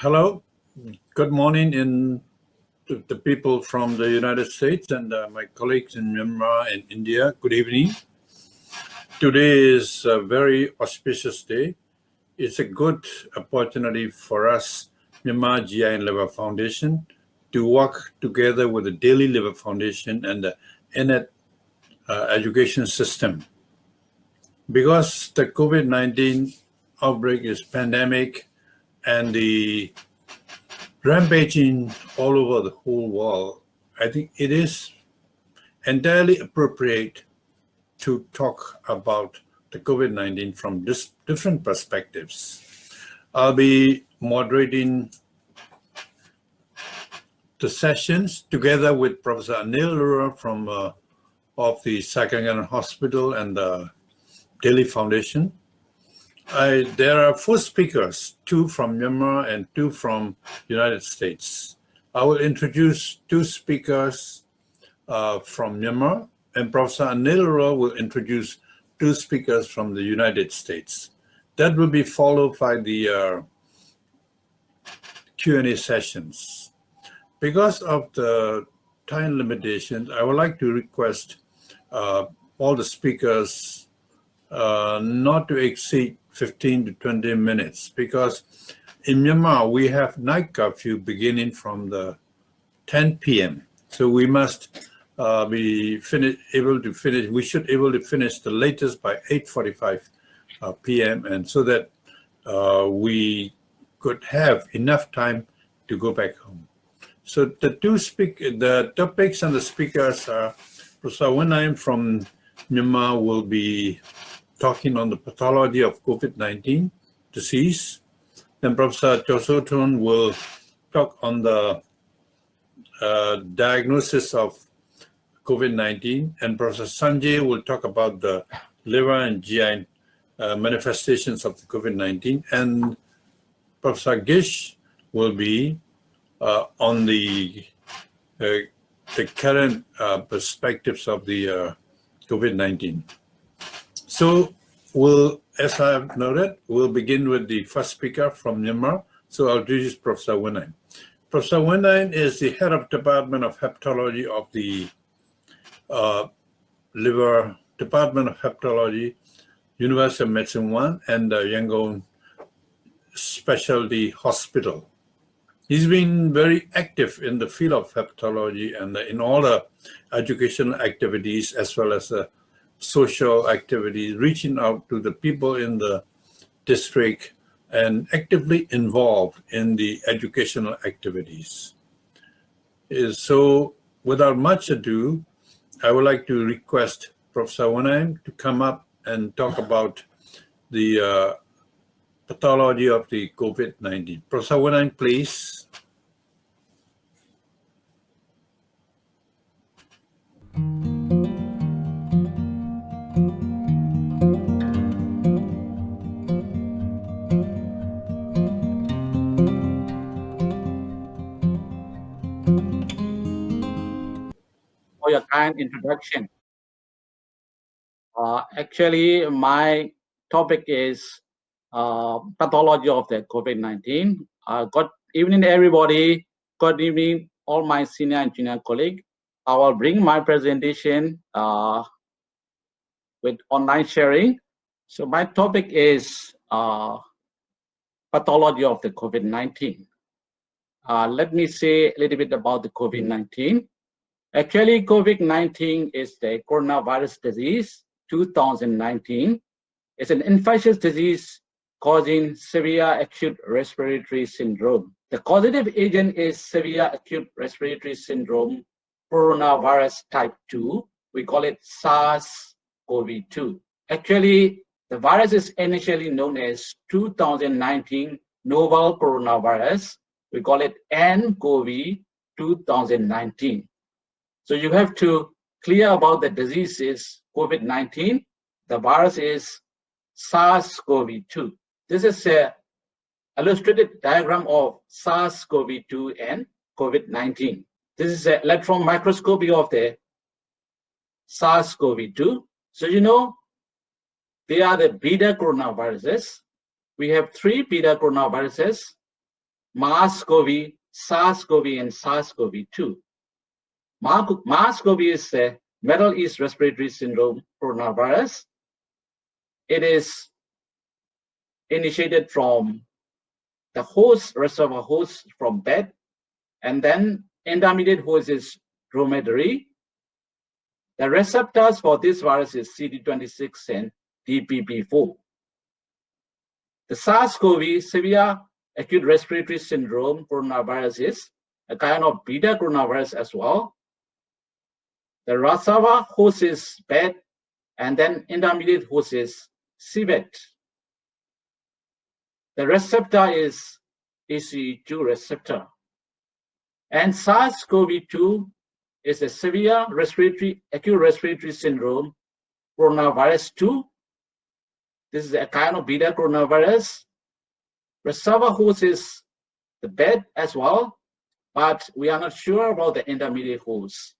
Hello, good morning to the people from the United States and my colleagues in Myanmar and India. Good evening. Today is a very auspicious day. It's a good opportunity for us, Myanmar Liver Foundation, to work together with the Delhi Liver Foundation and the INEDSYS education system. Because the COVID-19 outbreak is pandemic and the rampaging all over the whole world, I think it is entirely appropriate to talk about the COVID-19 from different perspectives. I'll be moderating the sessions together with Professor Anil Arora from of the Saikangan Hospital and the Delhi Foundation. There are 4 speakers, 2 from Myanmar and 2 from United States. I will introduce 2 speakers from Myanmar, and Professor Anil Arora will introduce 2 speakers from the United States. That will be followed by the Q&A sessions. Because of the time limitations, I would like to request all the speakers not to exceed 15 to 20 minutes, because in Myanmar we have night curfew beginning from the 10 p.m. So we must we should able to finish the latest by 8:45 p.m. and so that we could have enough time to go back home. So the topics and the speakers are Professor Wenai from Myanmar will be talking on the pathology of COVID-19 disease. Then Professor Chosothorn will talk on the diagnosis of COVID-19, and Professor Sanjay will talk about the liver and GI manifestations of the COVID-19, and Professor Gish will be on the current perspectives of the COVID-19. So as I have noted, we'll begin with the first speaker from Myanmar. So I'll introduce Professor Wenai. Professor Wenai is the head of Department of Hepatology of the Liver Department of Hepatology, University of Medicine 1, and Yangon Specialty Hospital. He's been very active in the field of hepatology and in all the educational activities as well as social activities, reaching out to the people in the district and actively involved in the educational activities. So without much ado, I would like to request Professor Wenai to come up and talk about the pathology of the COVID-19. Professor Wenai, please. For your kind introduction. Actually, my topic is pathology of the COVID-19. Good evening, everybody. Good evening, all my senior and junior colleagues. I will bring my presentation with online sharing. So my topic is pathology of the COVID-19. Let me say a little bit about the COVID-19. Actually, COVID-19 is the coronavirus disease 2019. It's an infectious disease causing severe acute respiratory syndrome. The causative agent is severe acute respiratory syndrome, coronavirus type 2. We call it SARS-CoV-2. Actually, the virus is initially known as 2019 novel coronavirus. We call it nCoV 2019. So you have to clear about the disease is COVID-19. The virus is SARS-CoV-2. This is an illustrated diagram of SARS-CoV-2 and COVID-19. This is an electron microscopy of the SARS-CoV-2. So you know, they are the beta coronaviruses. We have 3 beta coronaviruses. MERS-CoV, SARS-CoV, and SARS-CoV-2. MERS-CoV is a Middle East Respiratory Syndrome coronavirus. It is initiated from the host, reservoir host from bat, and then intermediate host is dromedary. The receptors for this virus is CD26 and DPP4. The SARS-CoV, severe acute respiratory syndrome coronavirus, is a kind of beta coronavirus as well. The reservoir host is bat, and then intermediate host is civet. The receptor is ACE2 receptor. And SARS-CoV-2 is a severe acute respiratory syndrome coronavirus 2. This is a kind of beta coronavirus. Reservoir host is the bat as well, but we are not sure about the intermediate host.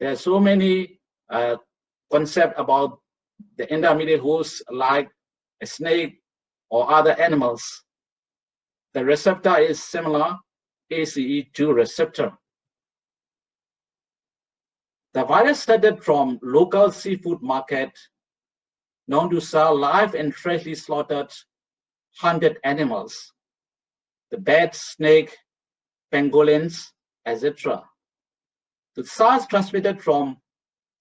There are so many concepts about the intermediate host, like a snake or other animals. The receptor is similar, ACE2 receptor. The virus started from local seafood market known to sell live and freshly slaughtered hunted animals, the bat, snake, pangolins, etc. The SARS transmitted from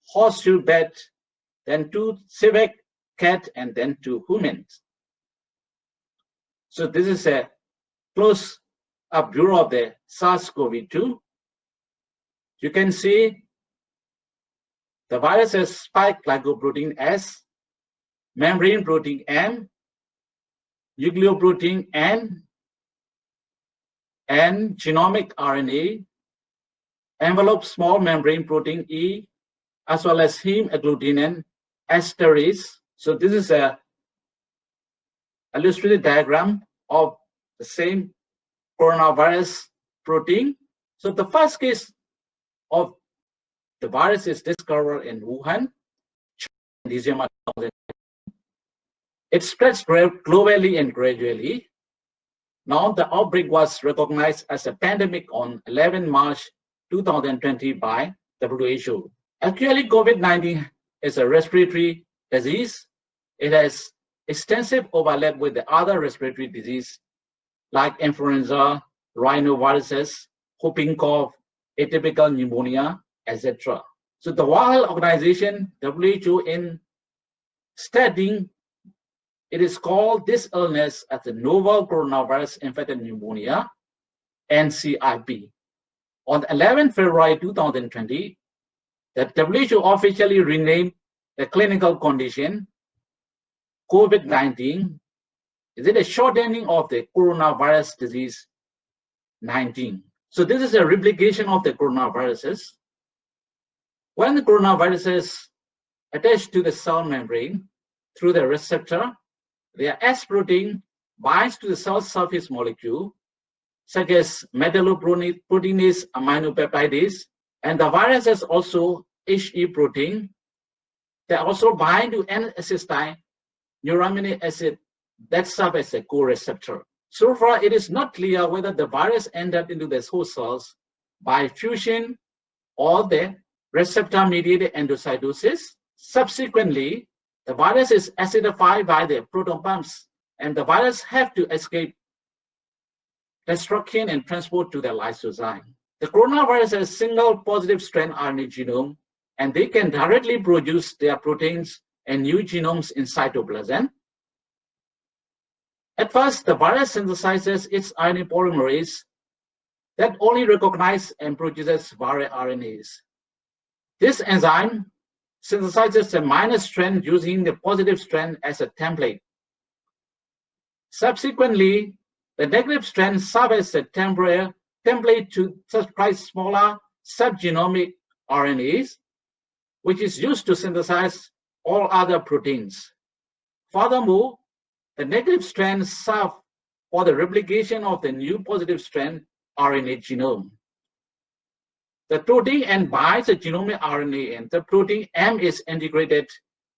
horseshoe bat, then to civet cat, and then to humans. So this is a close-up view of the SARS-CoV-2. You can see the virus has spike glycoprotein S, membrane protein M, nucleoprotein N, and genomic RNA, envelope small membrane protein E, as well as heme agglutinin esterase. So this is a illustrated diagram of the same coronavirus protein. So the first case of the virus is discovered in Wuhan, December 2000. It spreads globally and gradually. Now the outbreak was recognized as a pandemic on 11 March 2020 by WHO. Actually, COVID-19 is a respiratory disease. It has extensive overlap with the other respiratory disease like influenza, rhinoviruses, whooping cough, atypical pneumonia, etc. So the World Organization, WHO, in studying, it is called this illness as the novel coronavirus infected pneumonia, NCIP. On 11 February 2020, the WHO officially renamed the clinical condition COVID-19. Is it a shortening of the coronavirus disease 19? So this is a replication of the coronaviruses. When the coronaviruses attach to the cell membrane through the receptor, their S protein binds to the cell surface molecule, such as metalloproteinase aminopeptidase, and the viruses also HE protein. They also bind to N-acetylneuraminidase neuraminic acid that serves as a co-receptor. So far, it is not clear whether the virus entered into the host cells by fusion or the receptor-mediated endocytosis. Subsequently, the virus is acidified by the proton pumps, and the virus have to escape destruction and transport to the lysozyme. The coronavirus has a single positive strand RNA genome, and they can directly produce their proteins and new genomes in cytoplasm. At first, the virus synthesizes its RNA polymerase that only recognizes and produces viral RNAs. This enzyme synthesizes a minor strand using the positive strand as a template. Subsequently, the negative strand serves as a template to supply smaller subgenomic RNAs, which is used to synthesize all other proteins. Furthermore, the negative strand serves for the replication of the new positive strand RNA genome. The protein N binds the genomic RNA, and the protein M is integrated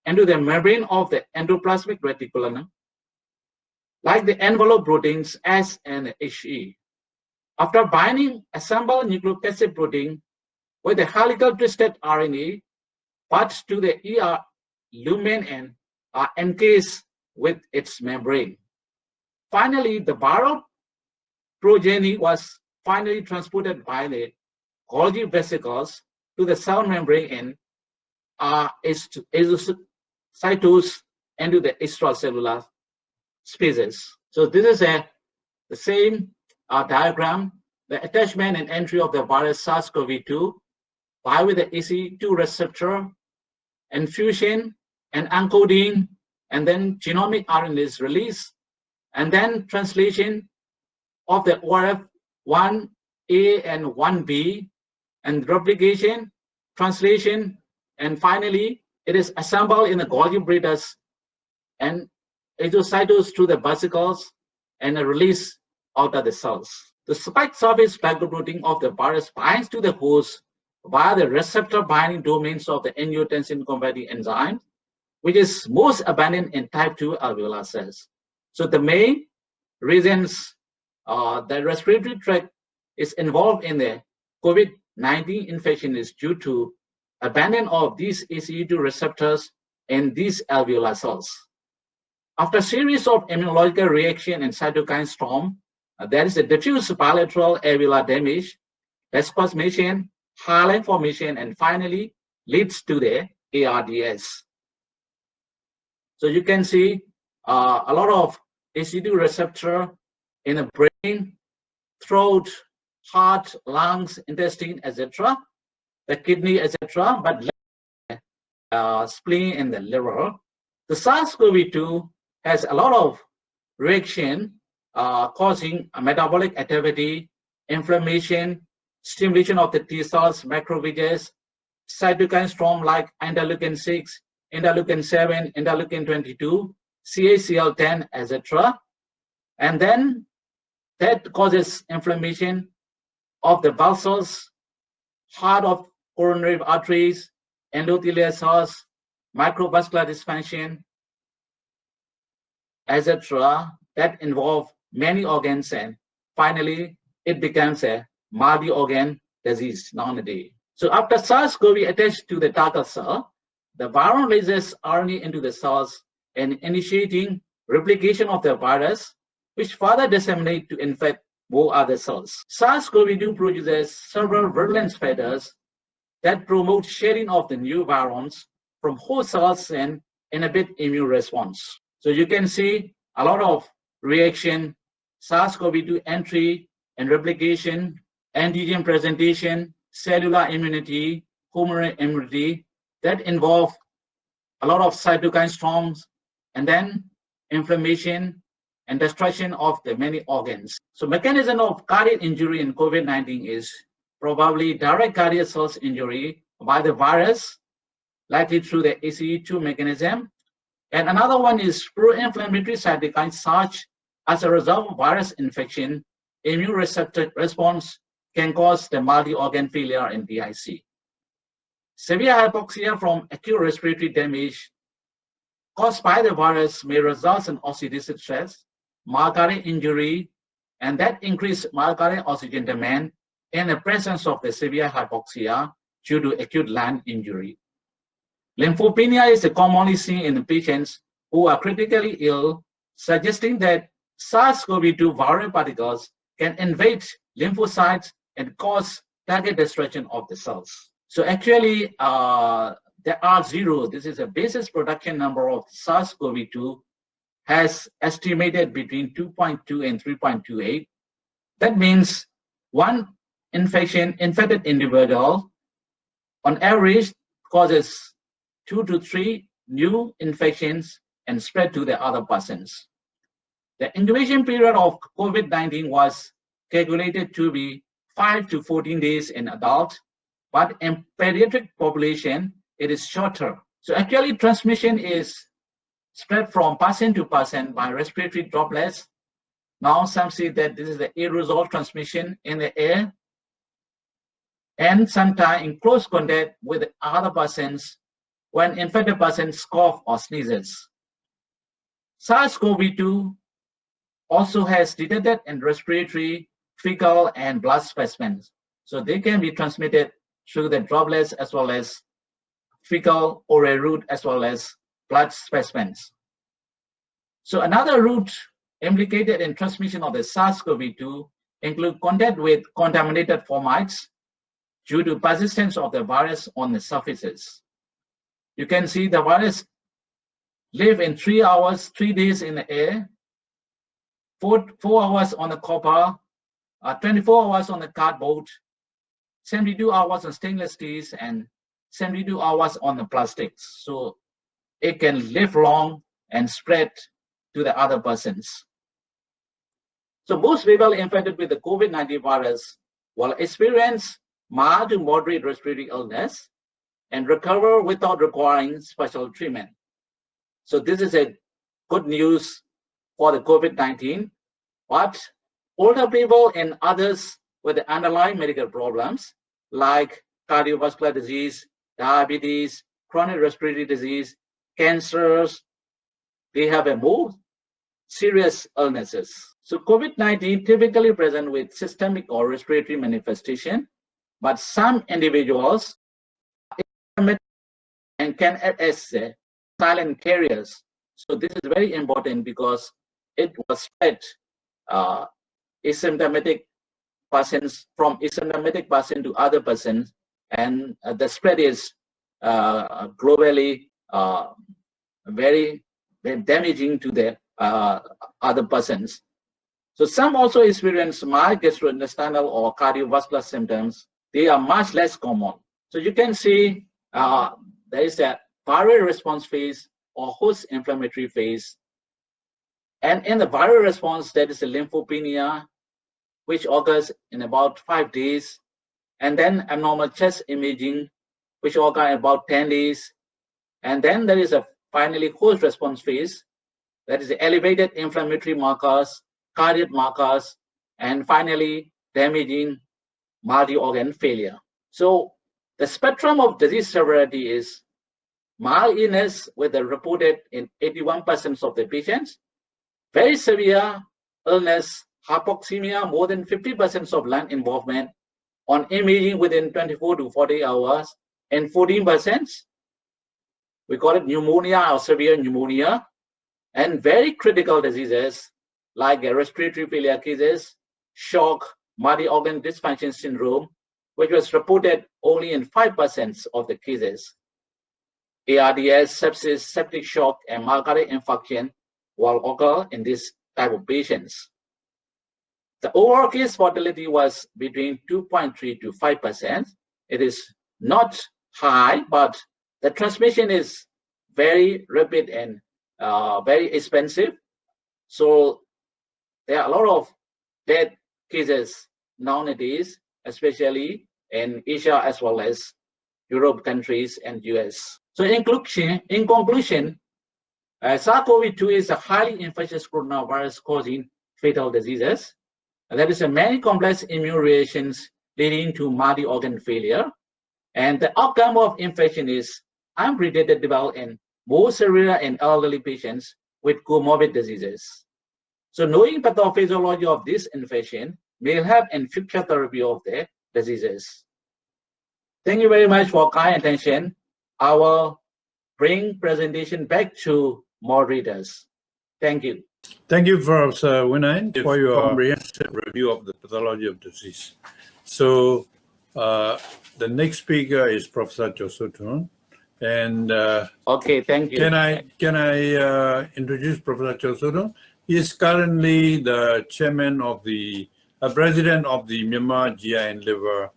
into the membrane of the endoplasmic reticulum. like the envelope proteins S and HE. After binding, assemble nucleocapsid protein with the helical twisted RNA parts to the ER lumen and are encased with its membrane. Finally, the viral progeny was finally transported by the Golgi vesicles to the cell membrane and are cytosed into the extracellular spaces. So this is the same diagram, the attachment and entry of the virus SARS-CoV-2 by with the ACE2 receptor and fusion and encoding, and then genomic RNA is released, and then translation of the ORF1A and 1B, and replication, translation, and finally it is assembled in the Golgi bridges and exocytosed through the vesicles and a release out of the cells. The spike surface glycoprotein of the virus binds to the host via the receptor binding domains of the angiotensin converting enzyme, which is most abundant in type 2 alveolar cells. So the main reasons the respiratory tract is involved in the COVID-19 infection is due to abundance of these ACE2 receptors in these alveolar cells. After a series of immunological reaction and cytokine storm, there is a diffuse bilateral alveolar damage, desquamation, highline formation, and finally leads to the ARDS. So you can see a lot of ACE2 receptor in the brain, throat, heart, lungs, intestine, etc., the kidney, etc., but spleen and the liver. The SARS-CoV-2 has a lot of reaction causing a metabolic activity, inflammation, stimulation of the T cells, macrophages, cytokine storm like interleukin-6, interleukin-7, interleukin-22, CACL10, etc. And then that causes inflammation of the vessels, heart of coronary arteries, endothelial cells, microvascular dysfunction, etc. that involve many organs, and finally it becomes a multi-organ disease nowadays. So after SARS-CoV attached to the target cell, the viral releases RNA into the cells and initiating replication of the virus, which further disseminate to infect more other cells. SARS-CoV-2 produces several virulence factors that promote shedding of the new virions from host cells and inhibit immune response. So you can see a lot of reaction, SARS-CoV-2 entry and replication, antigen presentation, cellular immunity, humoral immunity that involve a lot of cytokine storms, and then inflammation and destruction of the many organs. So mechanism of cardiac injury in COVID-19 is probably direct cardiac cells injury by the virus, likely through the ACE2 mechanism. And another one is pro-inflammatory cytokines such as a result of virus infection, immune receptor response can cause the multi-organ failure in DIC. Severe hypoxia from acute respiratory damage caused by the virus may result in oxidative stress, myocardial injury, and that increased myocardial oxygen demand in the presence of the severe hypoxia due to acute lung injury. Lymphopenia is commonly seen in the patients who are critically ill, suggesting that SARS-CoV-2 viral particles can invade lymphocytes and cause target destruction of the cells. So actually, the R0, this is a basis production number of SARS-CoV-2, has estimated between 2.2 and 3.28. That means one infected individual on average causes 2 to 3 new infections and spread to the other persons. The incubation period of COVID-19 was calculated to be 5 to 14 days in adult, but in pediatric population, it is shorter. So actually transmission is spread from person to person by respiratory droplets. Now some say that this is the aerosol transmission in the air, and sometimes in close contact with other persons when infected persons cough or sneezes. SARS-CoV-2 also has detected in respiratory, fecal, and blood specimens. So they can be transmitted through the droplets as well as fecal oral route as well as blood specimens. So another route implicated in transmission of the SARS-CoV-2 include contact with contaminated fomites due to persistence of the virus on the surfaces. You can see the virus live in 3 hours, 3 days in the air, 4 hours on the copper, 24 hours on the cardboard, 72 hours on stainless steels, and 72 hours on the plastics. So it can live long and spread to the other persons. So most people infected with the COVID-19 virus will experience mild to moderate respiratory illness and recover without requiring special treatment. So this is a good news for the COVID-19, but older people and others with the underlying medical problems like cardiovascular disease, diabetes, chronic respiratory disease, cancers, they have a more serious illnesses. So COVID-19 typically present with systemic or respiratory manifestation, but some individuals and can act as silent carriers. So this is very important because it was spread asymptomatic persons from asymptomatic person to other persons, and the spread is globally very damaging to the other persons. So some also experience mild gastrointestinal or cardiovascular symptoms. They are much less common. So you can see there is a viral response phase or host inflammatory phase. And in the viral response, there is a lymphopenia, which occurs in about 5 days. And then abnormal chest imaging, which occurs in about 10 days. And then there is a finally host response phase. That is the elevated inflammatory markers, cardiac markers, and finally damaging multi-organ failure. So the spectrum of disease severity is mild illness with a reported in 81% of the patients, very severe illness, hypoxemia, more than 50% of lung involvement on imaging within 24 to 40 hours, and 14%, we call it pneumonia or severe pneumonia, and very critical diseases like respiratory failure cases, shock, multi-organ dysfunction syndrome, which was reported only in 5% of the cases. ARDS, sepsis, septic shock, and myocardial infarction will occur in this type of patients. The overall case mortality was between 2.3 to 5%. It is not high, but the transmission is very rapid and very expensive. So there are a lot of death cases nowadays, especially in Asia as well as Europe countries and US. So in conclusion, SARS-CoV-2 is a highly infectious coronavirus causing fatal diseases. There is a many complex immune reactions leading to multi-organ failure. And the outcome of infection is unpredictable in more severe and elderly patients with comorbid diseases. So knowing pathophysiology of this infection may help in future therapy of the diseases. Thank you very much for kind attention. I will bring presentation back to moderators. Thank you. Thank you, Professor Winine, for your comprehensive review of the pathology of disease. So the next speaker is Professor Chosotun. And okay, thank you. Can I introduce Professor Chosotun? He is currently the chairman of the president of the Myanmar GI and Liver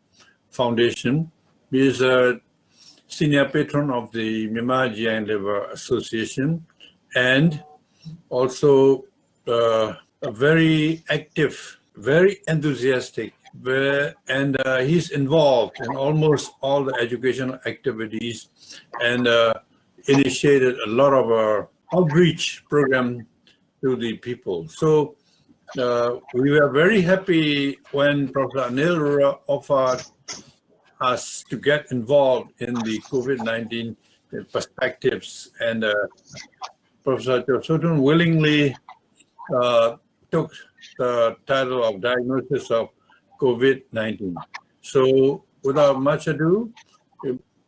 Foundation. He is a senior patron of the Myanmar GI and Liver Association, and also a very active, very enthusiastic, and he's involved in almost all the educational activities and initiated a lot of outreach program to the people. So we were very happy when Professor Arora offered us to get involved in the COVID-19 perspectives, and Professor Chosotun willingly took the title of Diagnosis of COVID-19. So without much ado,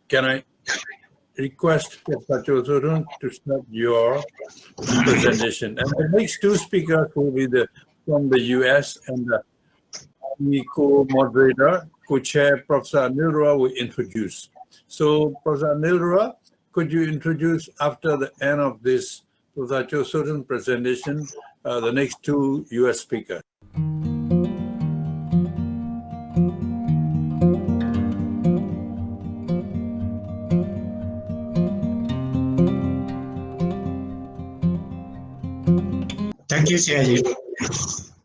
can I request Professor Surun to start your presentation? And the next two speakers will be from the US, and the co-moderator, co-chair, Professor Arora will introduce. So Professor Arora, could you introduce after the end of this Professor Surun presentation, the next two US speakers? Thank you, Siaji.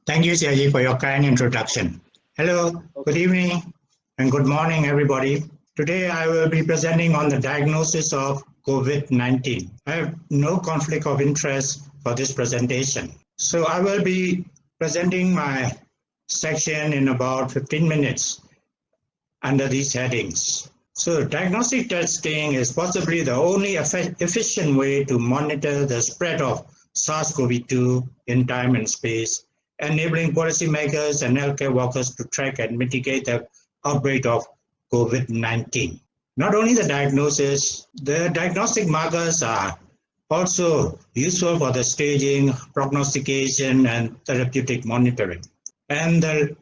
Thank you, Siaji, for your kind introduction. Hello, good evening, and good morning, everybody. Today, I will be presenting on the diagnosis of COVID-19. I have no conflict of interest for this presentation. So I will be presenting my section in about 15 minutes under these headings. So diagnostic testing is possibly the only efficient way to monitor the spread of SARS-CoV-2 in time and space, enabling policymakers and healthcare workers to track and mitigate the outbreak of COVID-19. Not only the diagnosis, the diagnostic markers are also useful for the staging, prognostication, and therapeutic monitoring. And the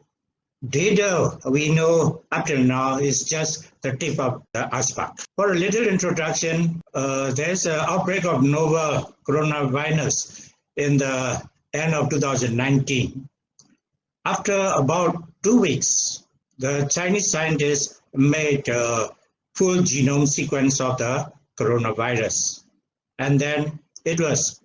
data we know up till now is just the tip of the iceberg. For a little introduction, there's an outbreak of novel coronavirus in the end of 2019. After about 2 weeks, the Chinese scientists made a full genome sequence of the coronavirus. And then it was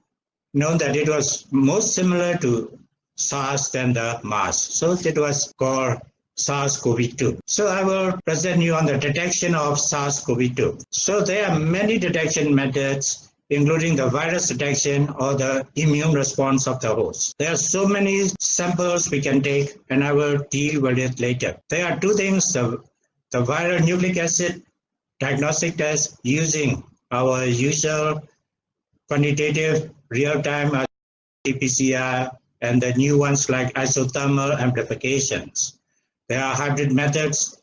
known that it was most similar to SARS than the MERS. So it was called SARS-CoV-2. So I will present you on the detection of SARS-CoV-2. So there are many detection methods, including the virus detection or the immune response of the host. There are so many samples we can take, and I will deal with it later. There are two things, the viral nucleic acid diagnostic test using our usual quantitative real-time RT-PCR, and the new ones like isothermal amplifications. There are hybrid methods,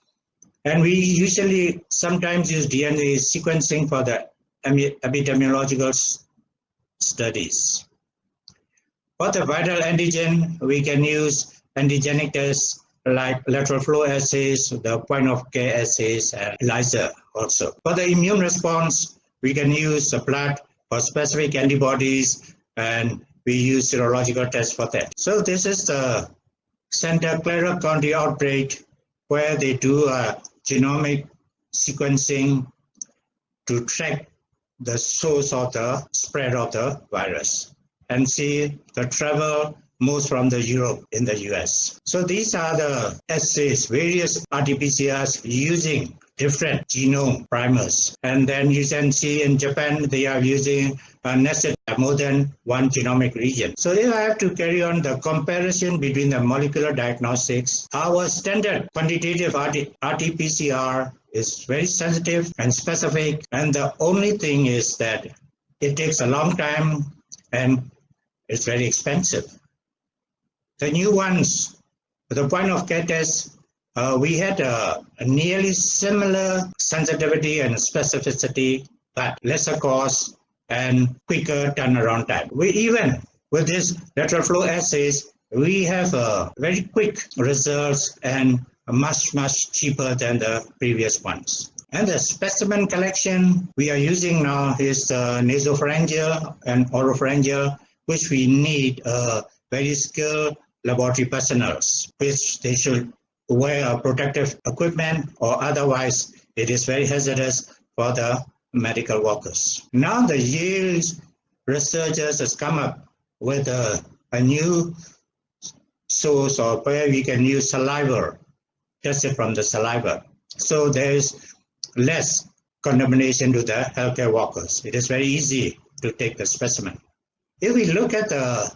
and we usually sometimes use DNA sequencing for the epidemiological studies. For the viral antigen, we can use antigenic tests like lateral flow assays, the point of care assays, and ELISA also. For the immune response, we can use blood for specific antibodies, and we use serological tests for that. So this is the Santa Clara County outbreak, where they do a genomic sequencing to track the source of the spread of the virus and see the travel moves from the Europe in the US. So these are the assays, various RT-PCRs using different genome primers. And then you can see in Japan, they are using nested more than one genomic region. So if I have to carry on the comparison between the molecular diagnostics, our standard quantitative RT-PCR is very sensitive and specific. And the only thing is that it takes a long time and it's very expensive. The new ones, the point of care test, we had a nearly similar sensitivity and specificity, but lesser cost and quicker turnaround time. We even, with this lateral flow assays, we have very quick results and much cheaper than the previous ones. And the specimen collection we are using now is nasopharyngeal and oropharyngeal, which we need very skilled laboratory personnel, which they should wear protective equipment, or otherwise it is very hazardous for the medical workers. Now the Yale researchers has come up with a new source of where we can use saliva, tested from the saliva. So there is less contamination to the healthcare workers. It is very easy to take the specimen. If we look at the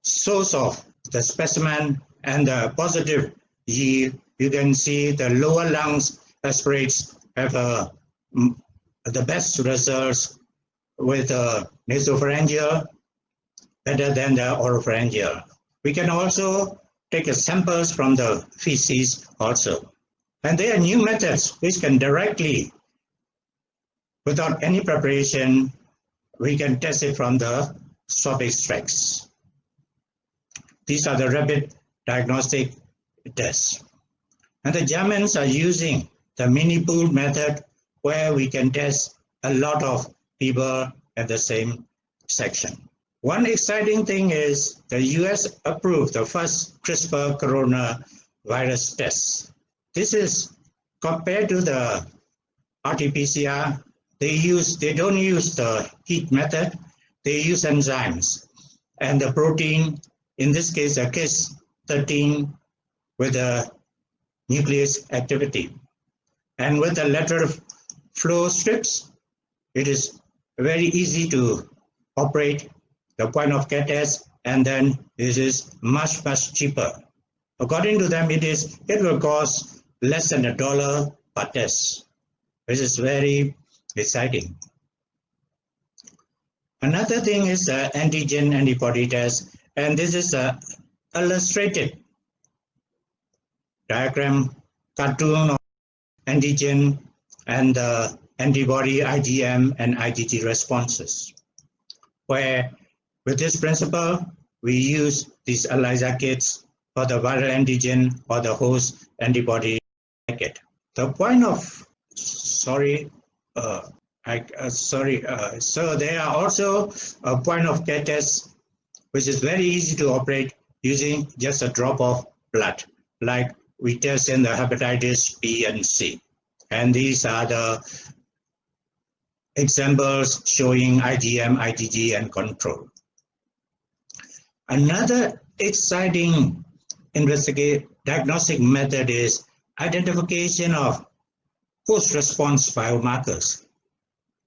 source of the specimen and the positive yield, you can see the lower lungs aspirates have the best results with nasopharyngeal better than the oropharyngeal, We can also take samples from the feces also. And there are new methods which can directly, without any preparation, we can test it from the swab extracts. These are the rapid diagnostic tests. And the Germans are using the mini pool method where we can test a lot of people at the same section. One exciting thing is the US approved the first CRISPR coronavirus test. This is compared to the RT-PCR, they don't use the heat method, they use enzymes. And the protein, in this case, a Cas13 with a nucleus activity. And with the lateral flow strips, it is very easy to operate the point of care test, and then this is much cheaper. According to them, it will cost less than $1 per test, which is very exciting. Another thing is the antigen antibody test, and this is a illustrated diagram cartoon of antigen and the antibody IgM and IgG responses, where with this principle, we use these ELISA kits for the viral antigen or the host antibody kit. The point of, so there are also a point of care tests, which is very easy to operate using just a drop of blood, like we test in the hepatitis B and C. And these are the examples showing IgM, IgG, and control. Another exciting diagnostic method is identification of post-response biomarkers.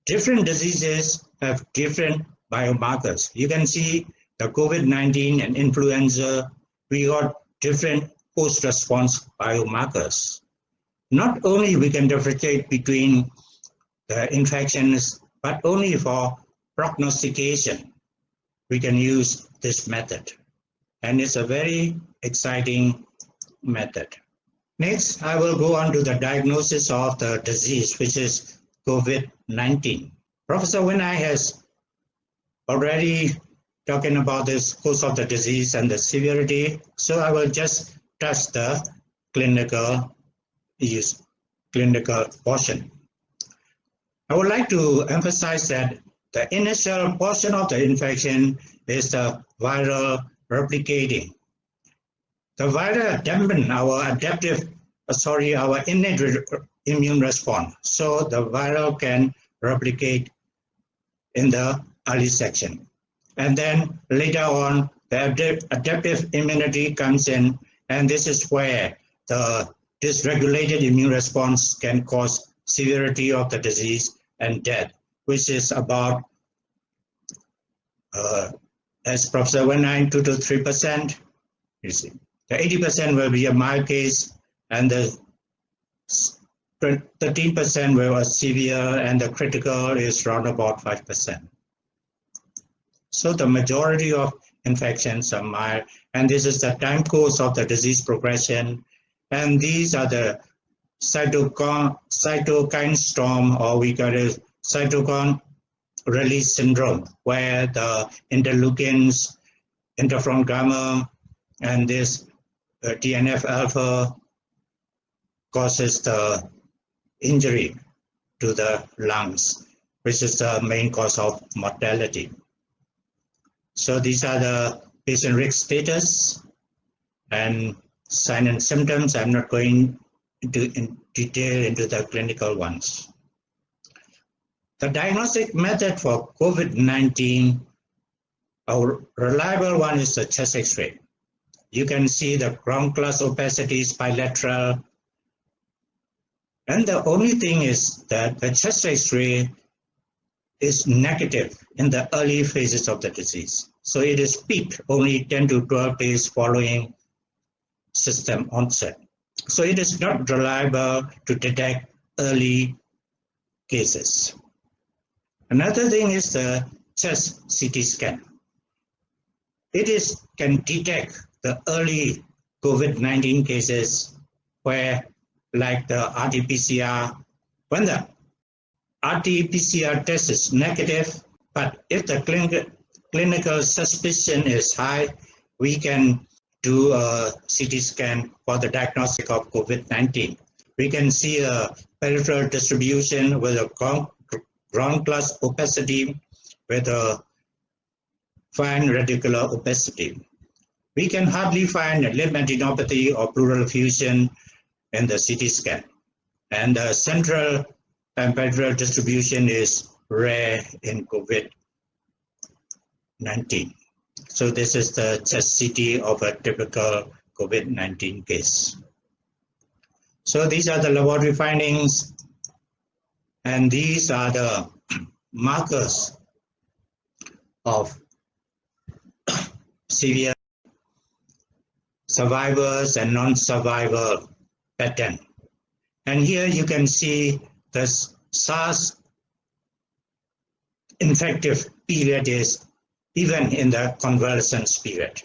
Different diseases have different biomarkers. You can see the COVID-19 and influenza, we got different post-response biomarkers. Not only we can differentiate between the infections, but only for prognostication, we can use this method. And it's a very exciting method. Next, I will go on to the diagnosis of the disease, which is COVID-19. Professor Winai has already talking about this course of the disease and the severity, so I will just touch the clinical portion. I would like to emphasize that the initial portion of the infection is the viral replicating. The viral dampen our innate immune response, so the viral can replicate in the early section. And then later on, the adaptive immunity comes in, and this is where the dysregulated immune response can cause severity of the disease and death, which is about, as Professor Winai, 2 to 3%. You see, the 80% will be a mild case, and the 13% will be severe, and the critical is around about 5%. So the majority of infections are mild, and this is the time course of the disease progression. And these are the cytokine storm, or we call it cytokine release syndrome, where the interleukins, interferon gamma, and this TNF alpha causes the injury to the lungs, which is the main cause of mortality. So these are the patient risk status and sign and symptoms. I'm not going in detail into the clinical ones. The diagnostic method for COVID-19, a reliable one is the chest X-ray. You can see the ground glass opacity is bilateral. And the only thing is that the chest X-ray is negative in the early phases of the disease. So it is peaked only 10 to 12 days following system onset. So it is not reliable to detect early cases. Another thing is the chest CT scan. It can detect the early COVID-19 cases where, like the RT-PCR, when the RT-PCR test is negative, but if the clinical suspicion is high, we can do a CT scan for the diagnostic of COVID-19. We can see a peripheral distribution with a ground glass opacity with a fine radicular opacity. We can hardly find a limb adenopathy or pleural effusion in the CT scan. And the central and peripheral distribution is rare in COVID-19. So this is the chest CT of a typical COVID-19 case. So these are the laboratory findings, and these are the markers of severe survivors and non-survivor pattern. And here you can see the SARS infective period is even in the convalescence period.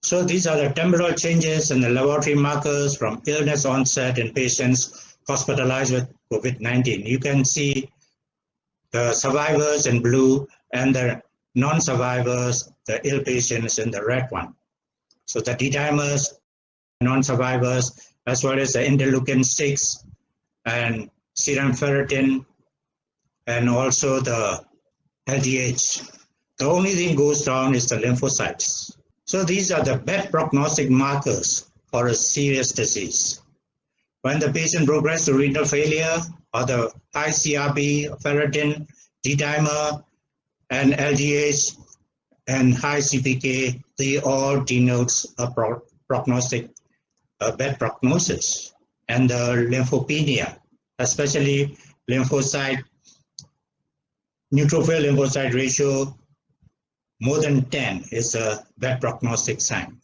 So these are the temporal changes in the laboratory markers from illness onset in patients hospitalized with COVID-19. You can see the survivors in blue and the non-survivors, the ill patients in the red one. So the D-dimers, non-survivors, as well as the interleukin-6 and serum ferritin, and also the LDH. The only thing goes down is the lymphocytes. So these are the bad prognostic markers for a serious disease. When the patient progresses to renal failure or the high CRP, ferritin, D-dimer, and LDH, and high CPK, they all denotes a bad prognosis. And the lymphopenia, especially neutrophil lymphocyte ratio more than 10 is a bad prognostic sign.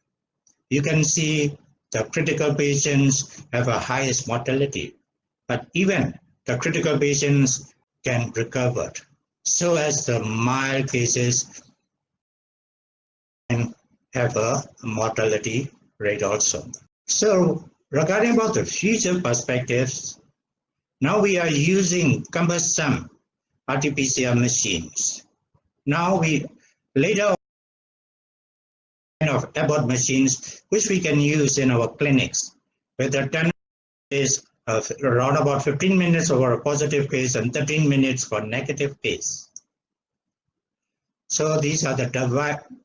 You can see the critical patients have a highest mortality, but even the critical patients can recover. So as the mild cases can have a mortality rate also. So regarding about the future perspectives, now we are using cumbersome RT-PCR machines. Now we later of Abbott machines, which we can use in our clinics, where the time is around about 15 minutes for a positive case and 13 minutes for negative case. So these are the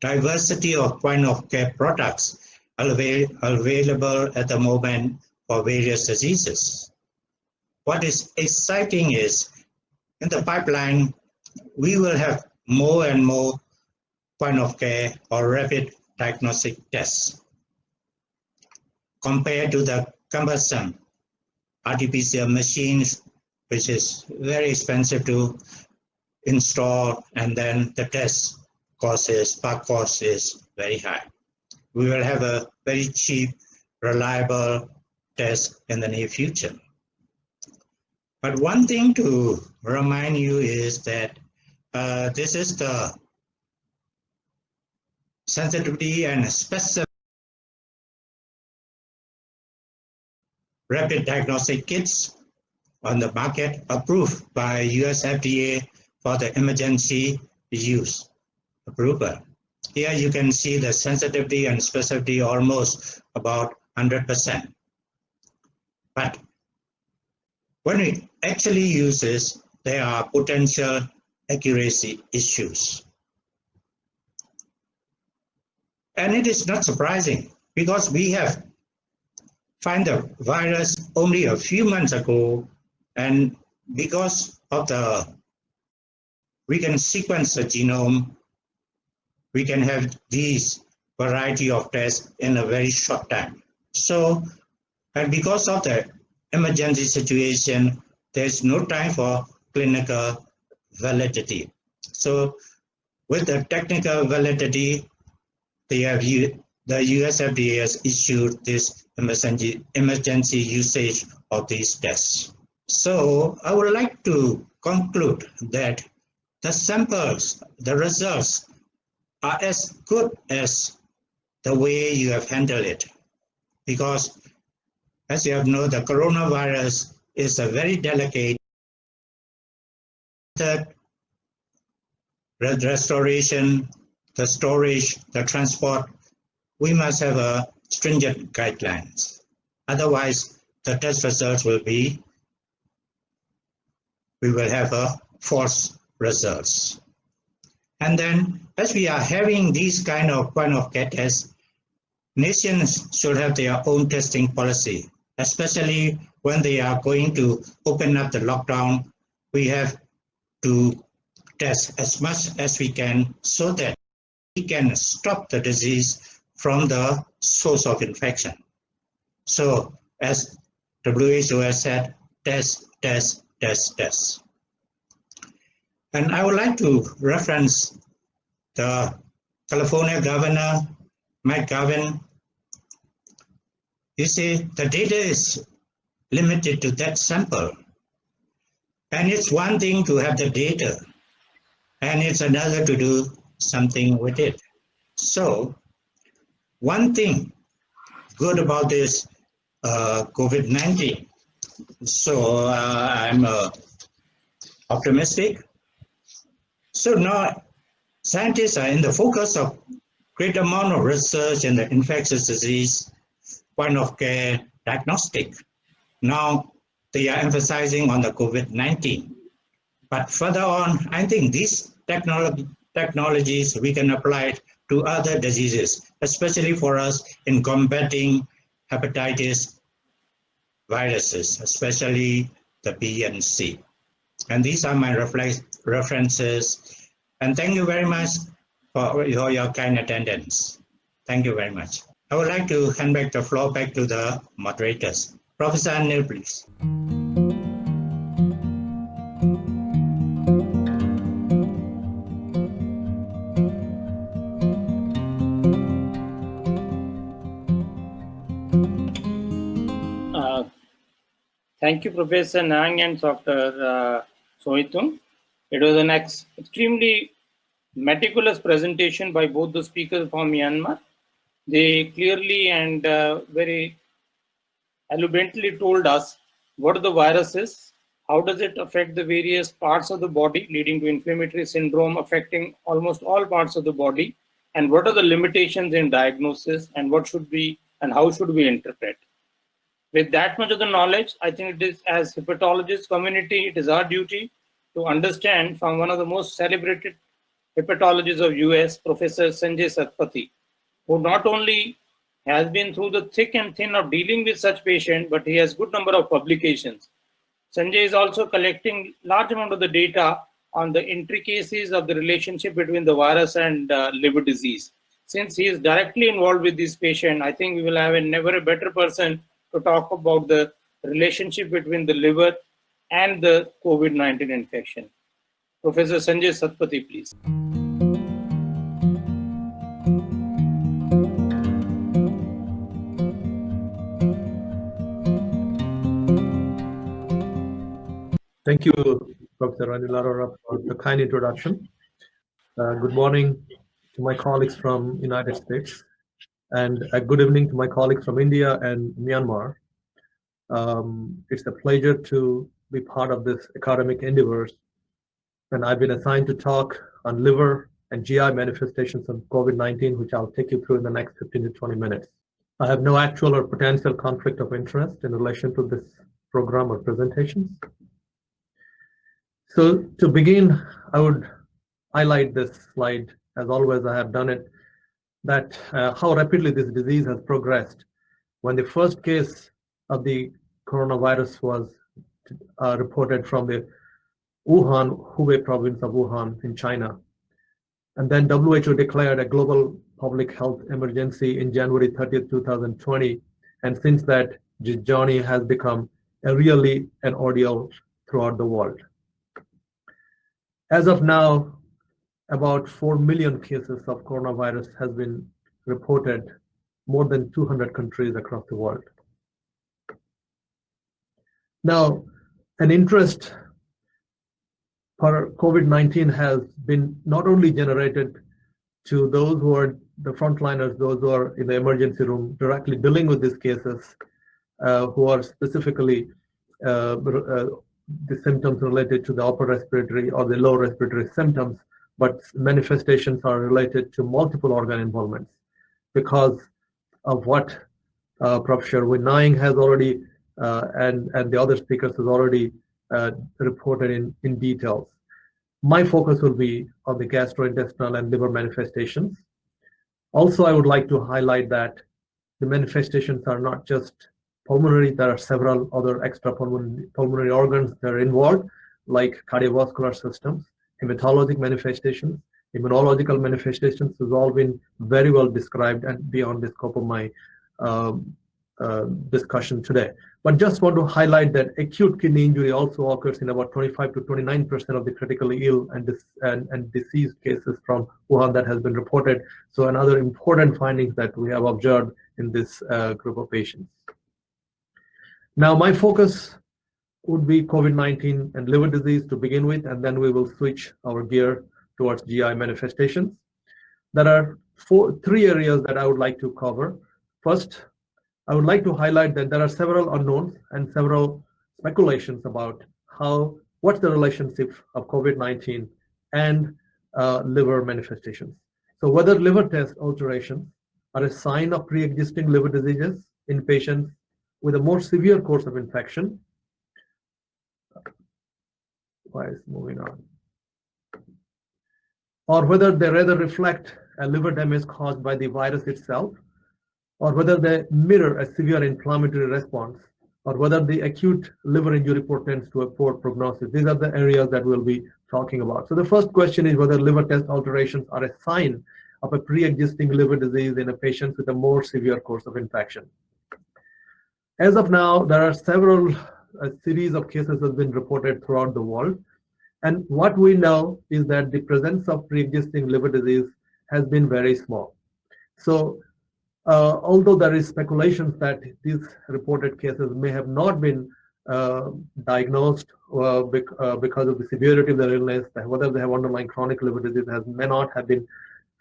diversity of point of care products available at the moment for various diseases. What is exciting is in the pipeline, we will have more and more point of care or rapid diagnostic tests compared to the cumbersome RT-PCR machines, which is very expensive to install, and then the test cost is very high. We will have a very cheap, reliable test in the near future. But one thing to remind you is that this is the sensitivity and specific rapid diagnostic kits on the market approved by US FDA for the emergency use approval. Here you can see the sensitivity and specificity almost about 100%. But when we actually use this, there are potential accuracy issues. And it is not surprising because we have found the virus only a few months ago, and because of we can sequence the genome, we can have these variety of tests in a very short time. So, and because of the emergency situation, there's no time for clinical validity. So with the technical validity, the US FDA has issued this emergency usage of these tests. So I would like to conclude that the samples, the results are as good as the way you have handled it. Because as you have known, the coronavirus is a very delicate restoration, the storage, the transport. We must have a stringent guidelines. Otherwise, the test results will be, we will have a false results. And then, as we are having these kind of point-of-care tests, nations should have their own testing policy, especially when they are going to open up the lockdown. We have to test as much as we can so that we can stop the disease from the source of infection. So, as WHO has said, test, test, test, test. And I would like to reference the California Governor, Mike Garvin. You see, the data is limited to that sample. And it's one thing to have the data, and it's another to do something with it. So, one thing good about this COVID-19, so I'm optimistic. So now scientists are in the focus of great amount of research in the infectious disease, point of care, diagnostic. Now they are emphasizing on the COVID-19. But further on, I think these technologies we can apply it to other diseases, especially for us in combating hepatitis viruses, especially the B and C. And these are my references. And thank you very much for your kind attendance. Thank you very much. I would like to hand back the floor back to the moderators. Professor Anil, please. Thank you, Professor Nang and Dr. Soitung. It was an extremely meticulous presentation by both the speakers from Myanmar. They clearly and very eloquently told us what the virus is, how does it affect the various parts of the body, leading to inflammatory syndrome affecting almost all parts of the body, and what are the limitations in diagnosis, and what should be and how should we interpret. With that much of the knowledge, I think it is, as hepatologist community, it is our duty to understand from one of the most celebrated hepatologists of US, Professor Sanjay Satpathy, who not only has been through the thick and thin of dealing with such patients, but he has good number of publications. Sanjay is also collecting large amount of the data on the intricacies of the relationship between the virus and liver disease. Since he is directly involved with this patient, I think we will have never a better person to talk about the relationship between the liver and the COVID-19 infection. Professor Sanjay Satpathy, please. Thank you, Dr. Arora, for the kind introduction. Good morning to my colleagues from United States, and a good evening to my colleagues from India and Myanmar. It's a pleasure to be part of this academic endeavors, and I've been assigned to talk on liver and GI manifestations of COVID-19, which I'll take you through in the next 15 to 20 minutes. I have no actual or potential conflict of interest in relation to this program or presentations. So to begin, I would highlight this slide, as always I have done it, that how rapidly this disease has progressed. When the first case of the coronavirus was reported from the Hubei province of Wuhan in China, and then WHO declared a global public health emergency in January 30th, 2020, and since that, this journey has become really an ordeal throughout the world. As of now, about 4 million cases of coronavirus has been reported, more than 200 countries across the world. Now, an interest for COVID-19 has been not only generated to those who are the frontliners, those who are in the emergency room directly dealing with these cases, who are specifically the symptoms related to the upper respiratory or the lower respiratory symptoms, but manifestations are related to multiple organ involvements because of what Professor Winaying has already and the other speakers has already reported in details. My focus will be on the gastrointestinal and liver manifestations. Also, I would like to highlight that the manifestations are not just pulmonary. There are several other extra pulmonary organs that are involved, like cardiovascular systems, hematologic manifestations, immunological manifestations has all been very well described and beyond the scope of my discussion today. But just want to highlight that acute kidney injury also occurs in about 25 to 29% of the critically ill and deceased cases from Wuhan that has been reported. So another important findings that we have observed in this group of patients. Now my focus would be COVID-19 and liver disease to begin with, and then we will switch our gear towards GI manifestations. There are three areas that I would like to cover. First, I would like to highlight that there are several unknowns and several speculations about what's the relationship of COVID-19 and liver manifestations. So whether liver test alterations are a sign of pre-existing liver diseases in patients with a more severe course of infection. Why is moving on? Or whether they rather reflect a liver damage caused by the virus itself, or whether they mirror a severe inflammatory response, or whether the acute liver injury portends to a poor prognosis. These are the areas that we'll be talking about. So the first question is whether liver test alterations are a sign of a pre-existing liver disease in a patient with a more severe course of infection. As of now, there are several series of cases that have been reported throughout the world. And what we know is that the presence of pre-existing liver disease has been very small. So although there is speculation that these reported cases may have not been diagnosed because of the severity of their illness, whether they have underlying chronic liver disease may not have been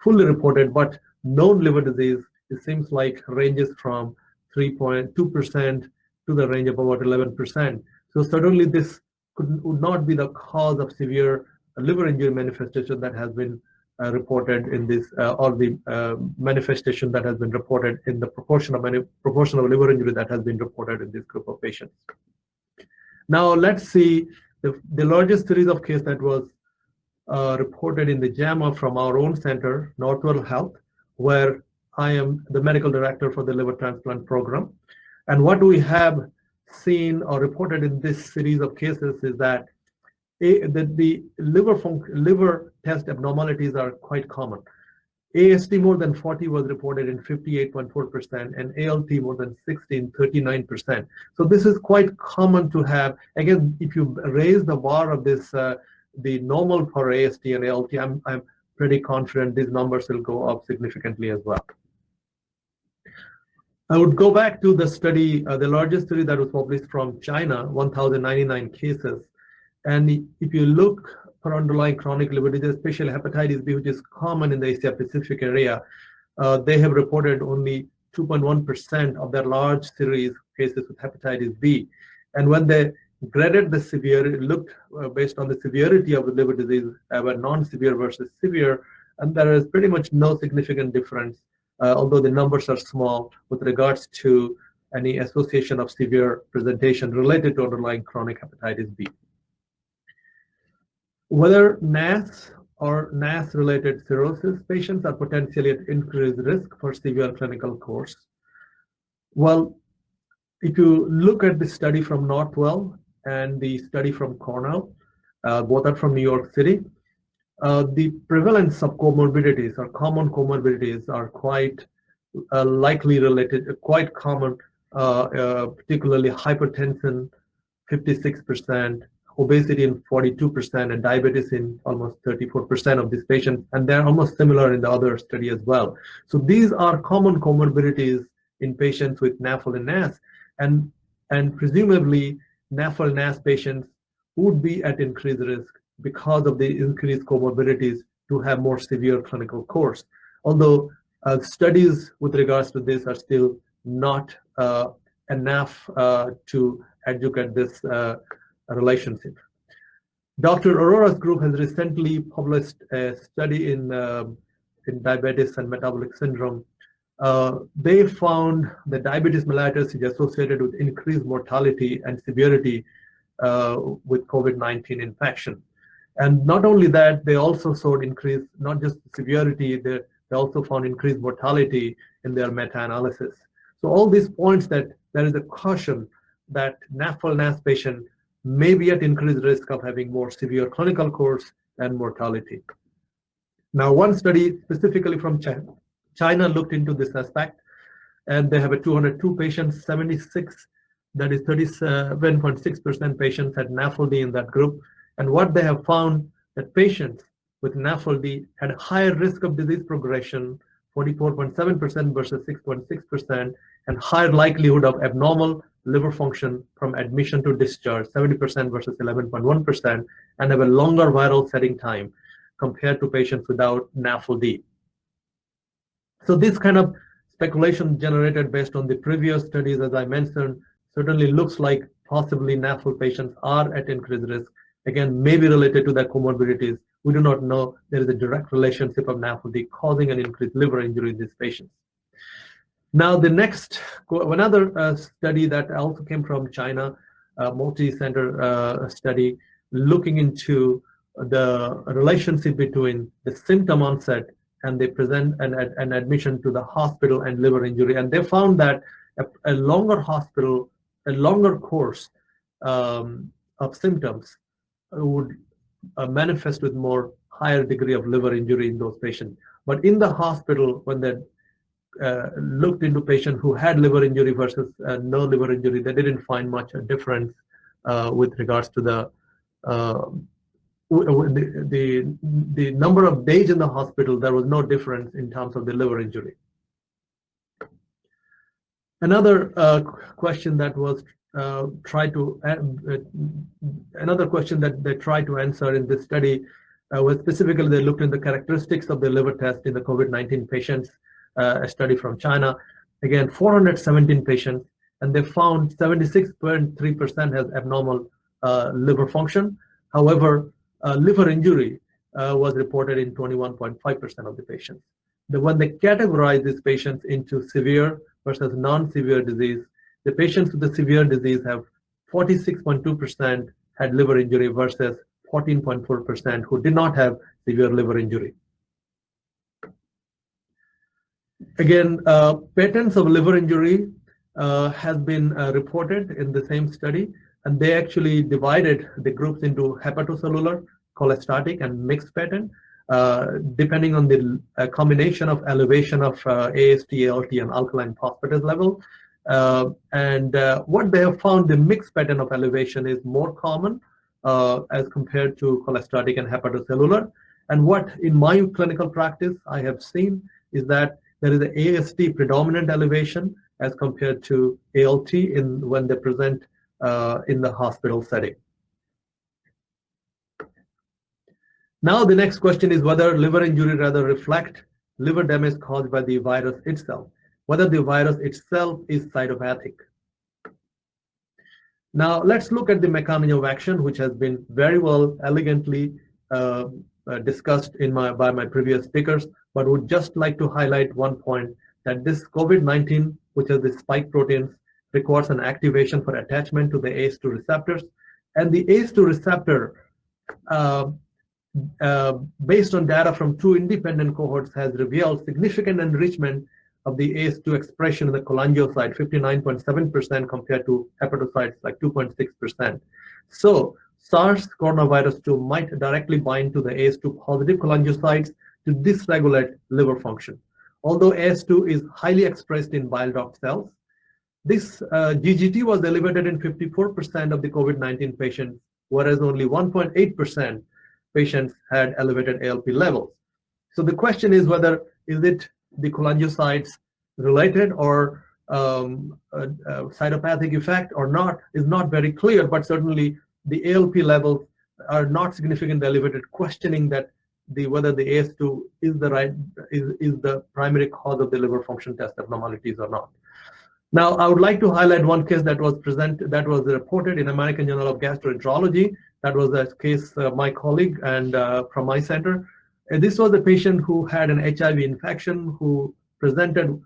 fully reported, but known liver disease, it seems like ranges from 3.2% to the range of about 11%. So certainly this would not be the cause of severe liver injury manifestation that has been reported in this, or the manifestation that has been reported in the proportion of liver injury that has been reported in this group of patients. Now let's see the largest series of cases that was reported in the JAMA from our own center, Northwell Health, where I am the medical director for the liver transplant program. And what we have seen or reported in this series of cases is that the liver test abnormalities are quite common. AST more than 40 was reported in 58.4%, and ALT more than 60 in 39%. So this is quite common to have. Again, if you raise the bar of this, the normal for AST and ALT, I'm pretty confident these numbers will go up significantly as well. I would go back to the study, the largest study that was published from China, 1,099 cases. And if you look for underlying chronic liver disease, especially hepatitis B, which is common in the Asia Pacific area, they have reported only 2.1% of their large series cases with hepatitis B. And when they graded the severity, looked based on the severity of the liver disease, were non-severe versus severe, and there is pretty much no significant difference, although the numbers are small, with regards to any association of severe presentation related to underlying chronic hepatitis B. Whether NAS or NAS-related cirrhosis patients are potentially at increased risk for severe clinical course. Well, if you look at the study from Northwell and the study from Cornell, both are from New York City, the prevalence of comorbidities or common comorbidities are quite likely related, quite common, particularly hypertension, 56%, obesity in 42%, and diabetes in almost 34% of these patients, and they're almost similar in the other study as well. So these are common comorbidities in patients with NAFL and NAS, and presumably NAFL and NAS patients would be at increased risk because of the increased comorbidities to have more severe clinical course. Although studies with regards to this are still not enough to educate this relationship. Dr. Arora's group has recently published a study in diabetes and metabolic syndrome. They found that diabetes mellitus is associated with increased mortality and severity with COVID-19 infection. And not only that, they also showed increased, not just severity, they also found increased mortality in their meta-analysis. So all these points that there is a caution that NAFLD-NAS patient may be at increased risk of having more severe clinical course and mortality. Now, one study specifically from China looked into this aspect, and they have a 202 patients, 76, that is 37.6% patients had NAFLD in that group. And what they have found that patients with NAFLD had a higher risk of disease progression, 44.7% versus 6.6%, and higher likelihood of abnormal liver function from admission to discharge, 70% versus 11.1%, and have a longer viral setting time compared to patients without NAFLD. So this kind of speculation generated based on the previous studies, as I mentioned, certainly looks like possibly NAFLD patients are at increased risk. Again, maybe related to their comorbidities. We do not know there is a direct relationship of NAFLD causing an increased liver injury in these patients. Now, the next, another study that also came from China, multi-center study looking into the relationship between the symptom onset and they present an admission to the hospital and liver injury. And they found that a longer hospital, a longer course of symptoms would manifest with more higher degree of liver injury in those patients. But in the hospital, when they looked into patients who had liver injury versus no liver injury, they didn't find much a difference with regards to the number of days in the hospital. There was no difference in terms of the liver injury. Another question that was another question that they tried to answer in this study was specifically they looked at the characteristics of the liver test in the COVID-19 patients, a study from China. Again, 417 patients, and they found 76.3% has abnormal liver function. However, liver injury was reported in 21.5% of the patients. When they categorize these patients into severe versus non-severe disease, the patients with the severe disease have 46.2% had liver injury versus 14.4% who did not have severe liver injury. Again, patterns of liver injury has been reported in the same study, and they actually divided the groups into hepatocellular, cholestatic, and mixed pattern, depending on the combination of elevation of AST, ALT, and alkaline phosphatase level. And what they have found, the mixed pattern of elevation is more common as compared to cholestatic and hepatocellular. And what in my clinical practice I have seen is that there is an AST predominant elevation as compared to ALT when they present in the hospital setting. Now the next question is whether liver injury rather reflect liver damage caused by the virus itself, whether the virus itself is cytopathic. Now let's look at the mechanism of action, which has been very well elegantly discussed by my previous speakers, but would just like to highlight one point, that this COVID-19, which is the spike proteins, requires an activation for attachment to the ACE2 receptors. And the ACE2 receptor, based on data from 2 independent cohorts, has revealed significant enrichment of the ACE2 expression in the cholangiocyte, 59.7% compared to hepatocytes, like 2.6%. So SARS coronavirus 2 might directly bind to the ACE2 positive cholangiocytes to dysregulate liver function. Although ACE2 is highly expressed in bile duct cells, this GGT was elevated in 54% of the COVID-19 patients, whereas only 1.8% patients had elevated ALP levels. So the question is whether is it the cholangiocytes related or cytopathic effect or not is not very clear, but certainly the ALP levels are not significantly elevated, questioning that whether the AS2 is the primary cause of the liver function test abnormalities or not. Now, I would like to highlight one case that was reported in American Journal of Gastroenterology. That was a case my colleague and from my center. This was a patient who had an HIV infection, who presented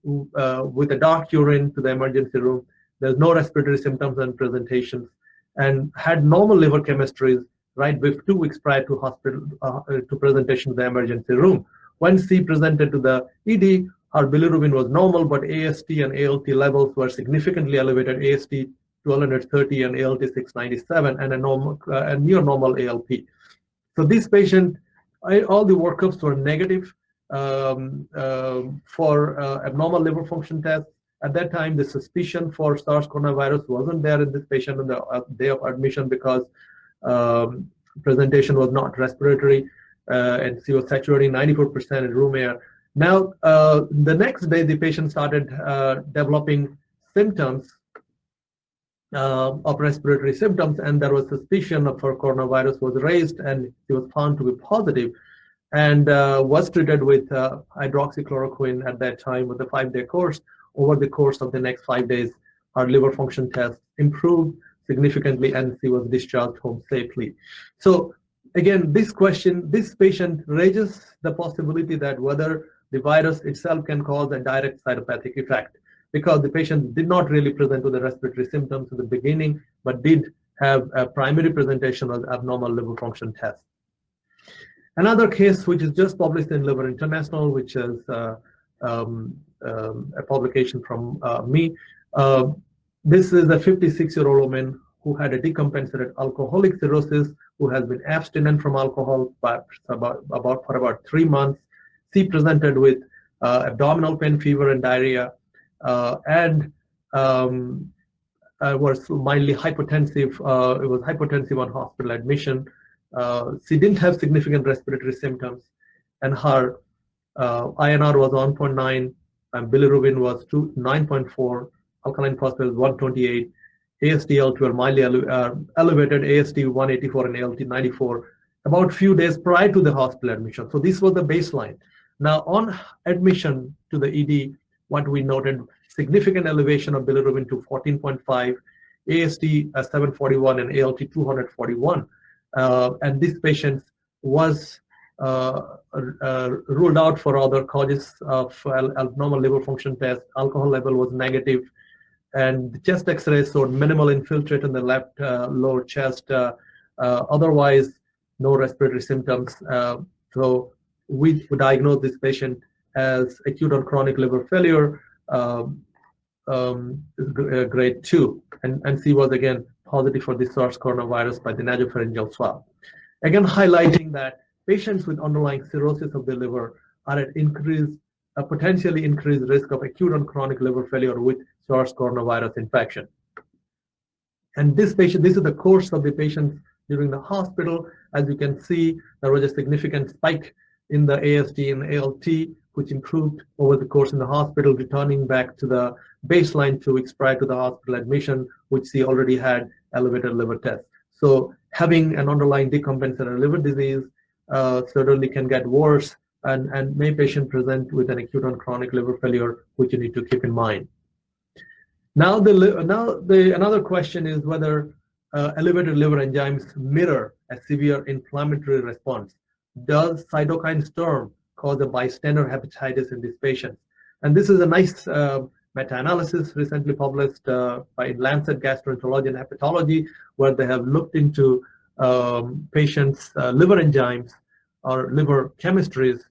with a dark urine to the emergency room. There's no respiratory symptoms and presentations, and had normal liver chemistries right with 2 weeks prior to hospital to presentation to the emergency room. When she presented to the ED, her bilirubin was normal, but AST and ALT levels were significantly elevated. AST 1230 and ALT 697, and a near normal ALP. So this patient, all the workups were negative for abnormal liver function tests. At that time, the suspicion for SARS coronavirus wasn't there in this patient on the day of admission because presentation was not respiratory, and she was saturating 94% in room air. Now, the next day, the patient started developing symptoms of respiratory symptoms, and there was suspicion of her coronavirus was raised, and she was found to be positive, and was treated with hydroxychloroquine at that time with a 5-day course. Over the course of the next 5 days, her liver function test improved significantly, and she was discharged home safely. So again, this patient raises the possibility that whether the virus itself can cause a direct cytopathic effect, because the patient did not really present with the respiratory symptoms in the beginning, but did have a primary presentation of abnormal liver function test. Another case which is just published in Liver International, which is a publication from me. This is a 56-year-old woman who had a decompensated alcoholic cirrhosis, who has been abstinent from alcohol for about 3 months. She presented with abdominal pain, fever, and diarrhea, and was mildly hypotensive. It was hypotensive on hospital admission. She didn't have significant respiratory symptoms, and her INR was 1.9, and bilirubin was 9.4, alkaline phosphatase 128, AST-ALT were mildly elevated, AST 184 and ALT 94, about few days prior to the hospital admission. So this was the baseline. Now, on admission to the ED, what we noted, significant elevation of bilirubin to 14.5, AST 741 and ALT 241. And this patient was ruled out for other causes of abnormal liver function test. Alcohol level was negative, and the chest X-ray showed minimal infiltrate in the left lower chest. Otherwise, no respiratory symptoms. So we diagnosed this patient as acute or chronic liver failure, grade 2, and she was again positive for the SARS coronavirus by the nasopharyngeal swab. Again, highlighting that patients with underlying cirrhosis of the liver are at potentially increased risk of acute and chronic liver failure with SARS coronavirus infection. And this is the course of the patient during the hospital. As you can see, there was a significant spike in the AST and ALT, which improved over the course in the hospital, returning back to the baseline 2 weeks prior to the hospital admission, which she already had elevated liver tests. So having an underlying decompensated liver disease certainly can get worse, and may patient present with an acute and chronic liver failure, which you need to keep in mind. Now, another question is whether elevated liver enzymes mirror a severe inflammatory response. Does cytokine storm cause a bystander hepatitis in these patients? And this is a nice meta-analysis recently published by Lancet Gastroenterology and Hepatology, where they have looked into patients' liver enzymes or liver chemistries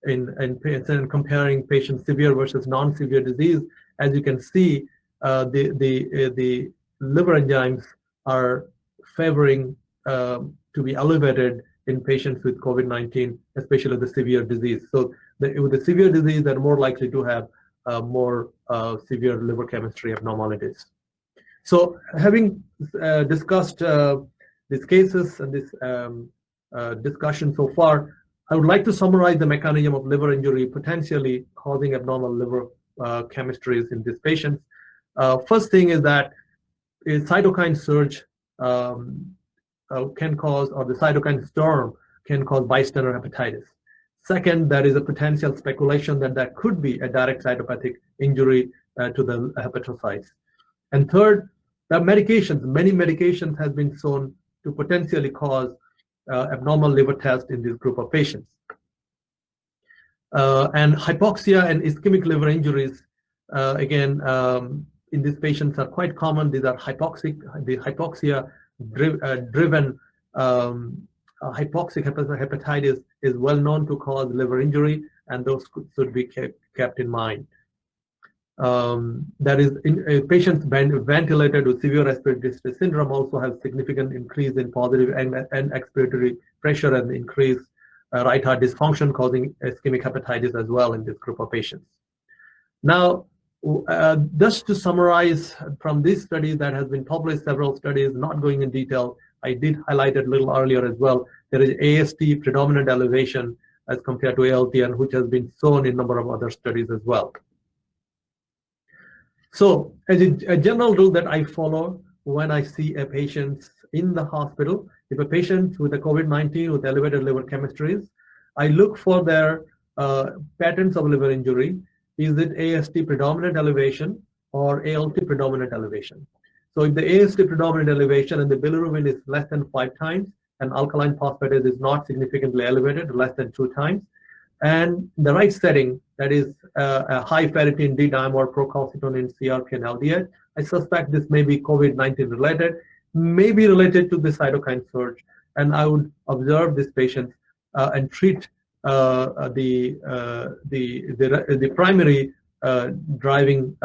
in comparing patients' severe versus non-severe disease. As you can see, the liver enzymes are favoring to be elevated in patients with COVID-19, especially the severe disease. So with the severe disease, they're more likely to have more severe liver chemistry abnormalities. So having discussed these cases and this discussion so far, I would like to summarize the mechanism of liver injury potentially causing abnormal liver chemistries in these patients. First thing is that a cytokine surge can cause, or the cytokine storm can cause bystander hepatitis. Second, there is a potential speculation that there could be a direct cytopathic injury to the hepatocytes. And third, the medications, many medications have been shown to potentially cause abnormal liver test in this group of patients. And hypoxia and ischemic liver injuries, again, in these patients are quite common. These are the hypoxia-driven hypoxic hepatitis is well known to cause liver injury, and those should be kept in mind. That is, patients ventilated with severe respiratory distress syndrome also have significant increase in positive and expiratory pressure and increase right heart dysfunction, causing ischemic hepatitis as well in this group of patients. Now, just to summarize from these studies that has been published, several studies, not going in detail, I did highlight it a little earlier as well. There is AST predominant elevation as compared to ALT, and which has been shown in a number of other studies as well. So as a general rule that I follow when I see a patient in the hospital, if a patient with a COVID-19 with elevated liver chemistries, I look for their patterns of liver injury. Is it AST predominant elevation or ALT predominant elevation? So if the AST predominant elevation and the bilirubin is less than 5 times and alkaline phosphatase is not significantly elevated, less than 2 times, and the right setting, that is a high ferritin D dimer, procalcitonin, CRP, and LDH, I suspect this may be COVID-19 related, may be related to the cytokine surge, and I would observe this patient and treat the primary driving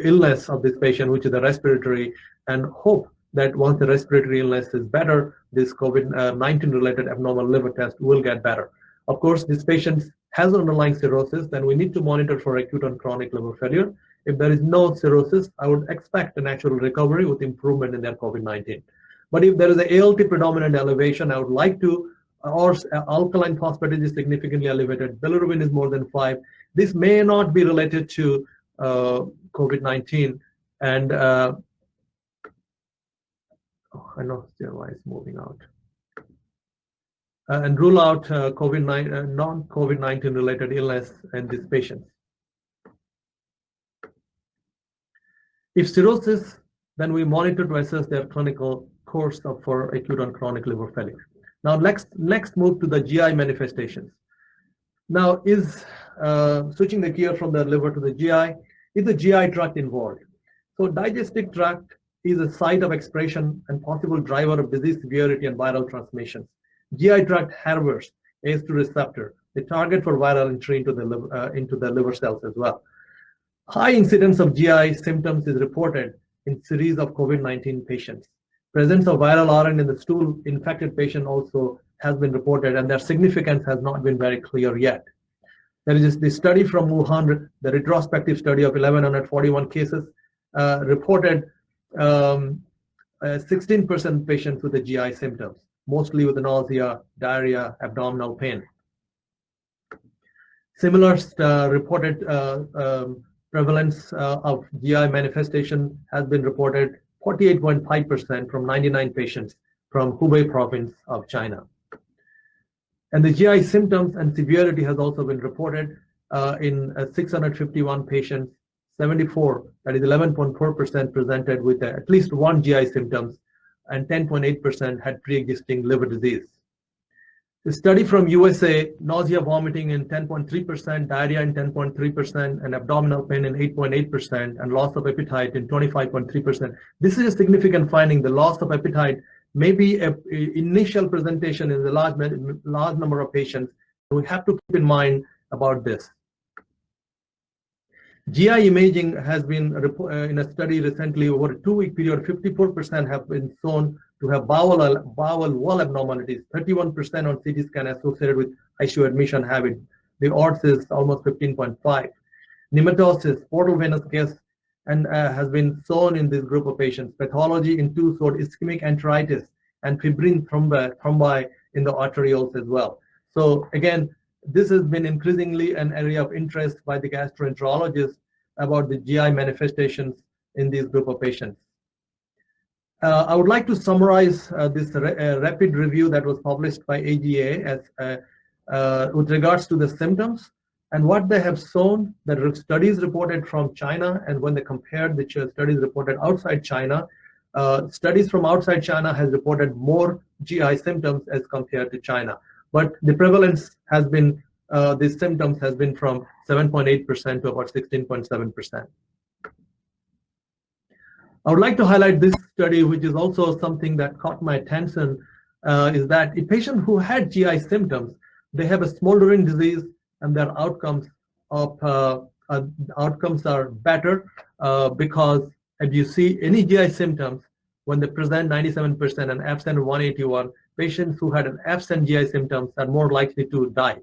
illness of this patient, which is the respiratory, and hope that once the respiratory illness is better, this COVID-19 related abnormal liver test will get better. Of course, this patient has underlying cirrhosis, then we need to monitor for acute and chronic liver failure. If there is no cirrhosis, I would expect a natural recovery with improvement in their COVID-19. But if there is an ALT predominant elevation, I would like to, or alkaline phosphatase is significantly elevated, bilirubin is more than 5, this may not be related to COVID-19, and I know why it's moving out. And rule out non-COVID-19 related illness in these patients. If cirrhosis, then we monitor to assess their clinical course for acute and chronic liver failure. Now next move to the GI manifestations. Now is switching the gear from the liver to the GI, is the GI tract involved? So digestive tract is a site of expression and possible driver of disease severity and viral transmissions. GI tract harbors ACE2 receptor, the target for viral entry into the liver cells as well. High incidence of GI symptoms is reported in series of COVID-19 patients. Presence of viral RNA in the stool infected patient also has been reported, and their significance has not been very clear yet. There is the study from Wuhan, the retrospective study of 1,141 cases, reported 16% patients with the GI symptoms, mostly with nausea, diarrhea, abdominal pain. Similar reported prevalence of GI manifestation has been reported 48.5% from 99 patients from Hubei province of China. And the GI symptoms and severity has also been reported in 651 patients, 74, that is 11.4% presented with at least one GI symptoms, and 10.8% had pre-existing liver disease. The study from USA, nausea, vomiting in 10.3%, diarrhea in 10.3%, and abdominal pain in 8.8%, and loss of appetite in 25.3%. This is a significant finding. The loss of appetite may be an initial presentation in the large number of patients. We have to keep in mind about this. GI imaging has been in a study recently over a 2-week period, 54% have been shown to have bowel wall abnormalities, 31% on CT scan associated with ICU admission habit. The odds is almost 15.5. Nematosis, portal venous gas, and has been shown in this group of patients. Pathology in 2 showed ischemic enteritis and fibrin thrombi in the arterioles as well. So again, this has been increasingly an area of interest by the gastroenterologists about the GI manifestations in this group of patients. I would like to summarize this rapid review that was published by AGA as, with regards to the symptoms and what they have shown. The studies reported from China, and when they compared the studies reported outside China, studies from outside China has reported more GI symptoms as compared to China. But the prevalence has been, these symptoms has been from 7.8% to about 16.7%. I would like to highlight this study, which is also something that caught my attention, is that a patient who had GI symptoms, they have a smoldering disease, and their outcomes are better because if you see any GI symptoms, when they present 97% and absent 181, patients who had an absent GI symptoms are more likely to die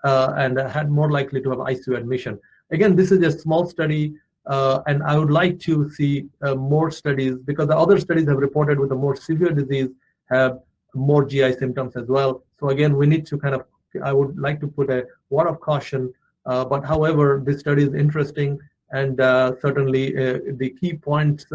and had more likely to have ICU admission. Again, this is a small study. And I would like to see more studies, because the other studies have reported with a more severe disease have more GI symptoms as well. So again, we need to kind of, I would like to put a word of caution, but however, this study is interesting, and certainly the key points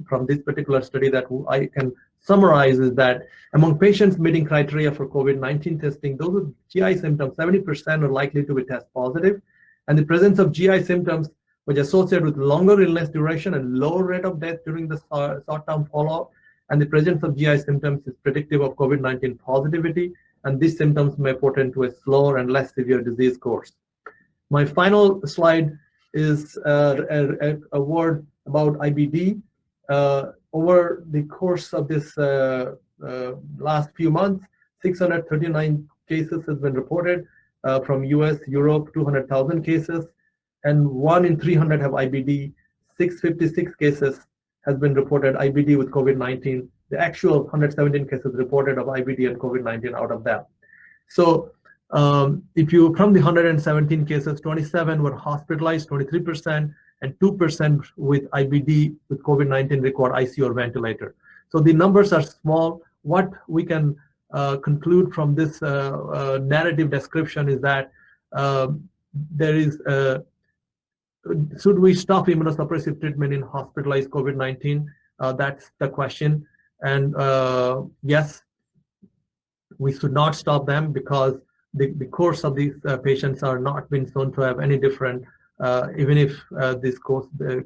from this particular study that I can summarize is that among patients meeting criteria for COVID-19 testing, those with GI symptoms, 70% are likely to be test positive, and the presence of GI symptoms which associated with longer illness duration and lower rate of death during the short-term follow-up, and the presence of GI symptoms is predictive of COVID-19 positivity, and these symptoms may portend to a slower and less severe disease course. My final slide is a word about IBD. Over the course of this last few months, 639 cases has been reported from US, Europe, 200,000 cases, and 1 in 300 have IBD. 656 cases has been reported IBD with COVID-19. The actual 117 cases reported of IBD and COVID-19 out of them. So if you, from the 117 cases, 27 were hospitalized, 23%, and 2% with IBD with COVID-19 required ICU or ventilator. So the numbers are small. What we can conclude from this narrative description is that there is should we stop immunosuppressive treatment in hospitalized COVID-19? That's the question. And yes, we should not stop them, because the course of these patients are not been shown to have any different, even if these